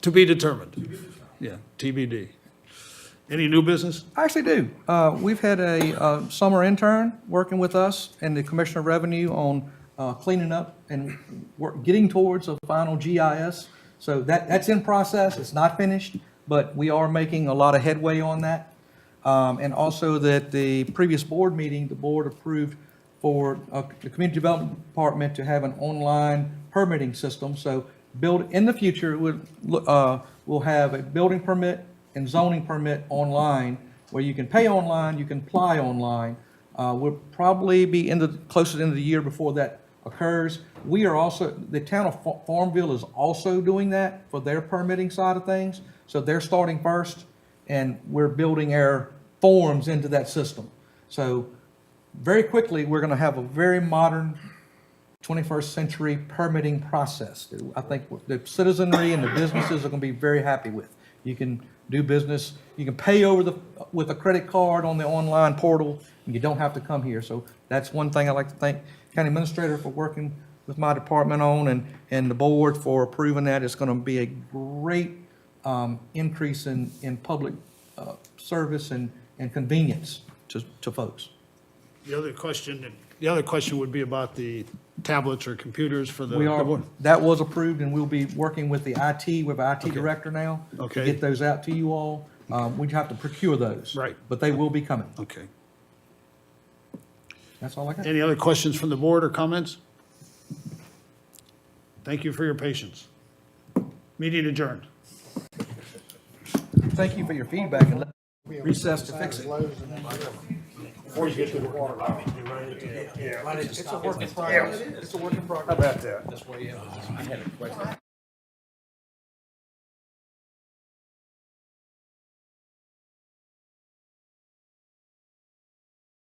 A: to be determined. Yeah, TBD. Any new business?
D: I actually do. We've had a summer intern working with us and the Commissioner of Revenue on cleaning up and getting towards a final GIS. So that's in process. It's not finished, but we are making a lot of headway on that. And also that the previous board meeting, the board approved for the Community Development Department to have an online permitting system. So in the future, we'll have a building permit and zoning permit online, where you can pay online, you can apply online. We'll probably be close to the end of the year before that occurs. We are also, the town of Farmville is also doing that for their permitting side of things. So they're starting first, and we're building our forms into that system. So very quickly, we're gonna have a very modern 21st century permitting process that I think the citizenry and the businesses are gonna be very happy with. You can do business, you can pay with a credit card on the online portal, and you don't have to come here. So that's one thing I'd like to thank County Administrator for working with my department on, and the board for approving that. It's gonna be a great increase in public service and convenience to folks.
A: The other question would be about the tablets or computers for the.
D: That was approved, and we'll be working with the IT, we have an IT director now.
A: Okay.
D: To get those out to you all. We'd have to procure those.
A: Right.
D: But they will be coming.
A: Okay.
D: That's all I got.
A: Any other questions from the board or comments? Thank you for your patience. Meeting adjourned.
D: Thank you for your feedback, and recess to fix it.
K: Before you get to the water line.
D: It's a work in progress. It's a work in progress.
K: How about that?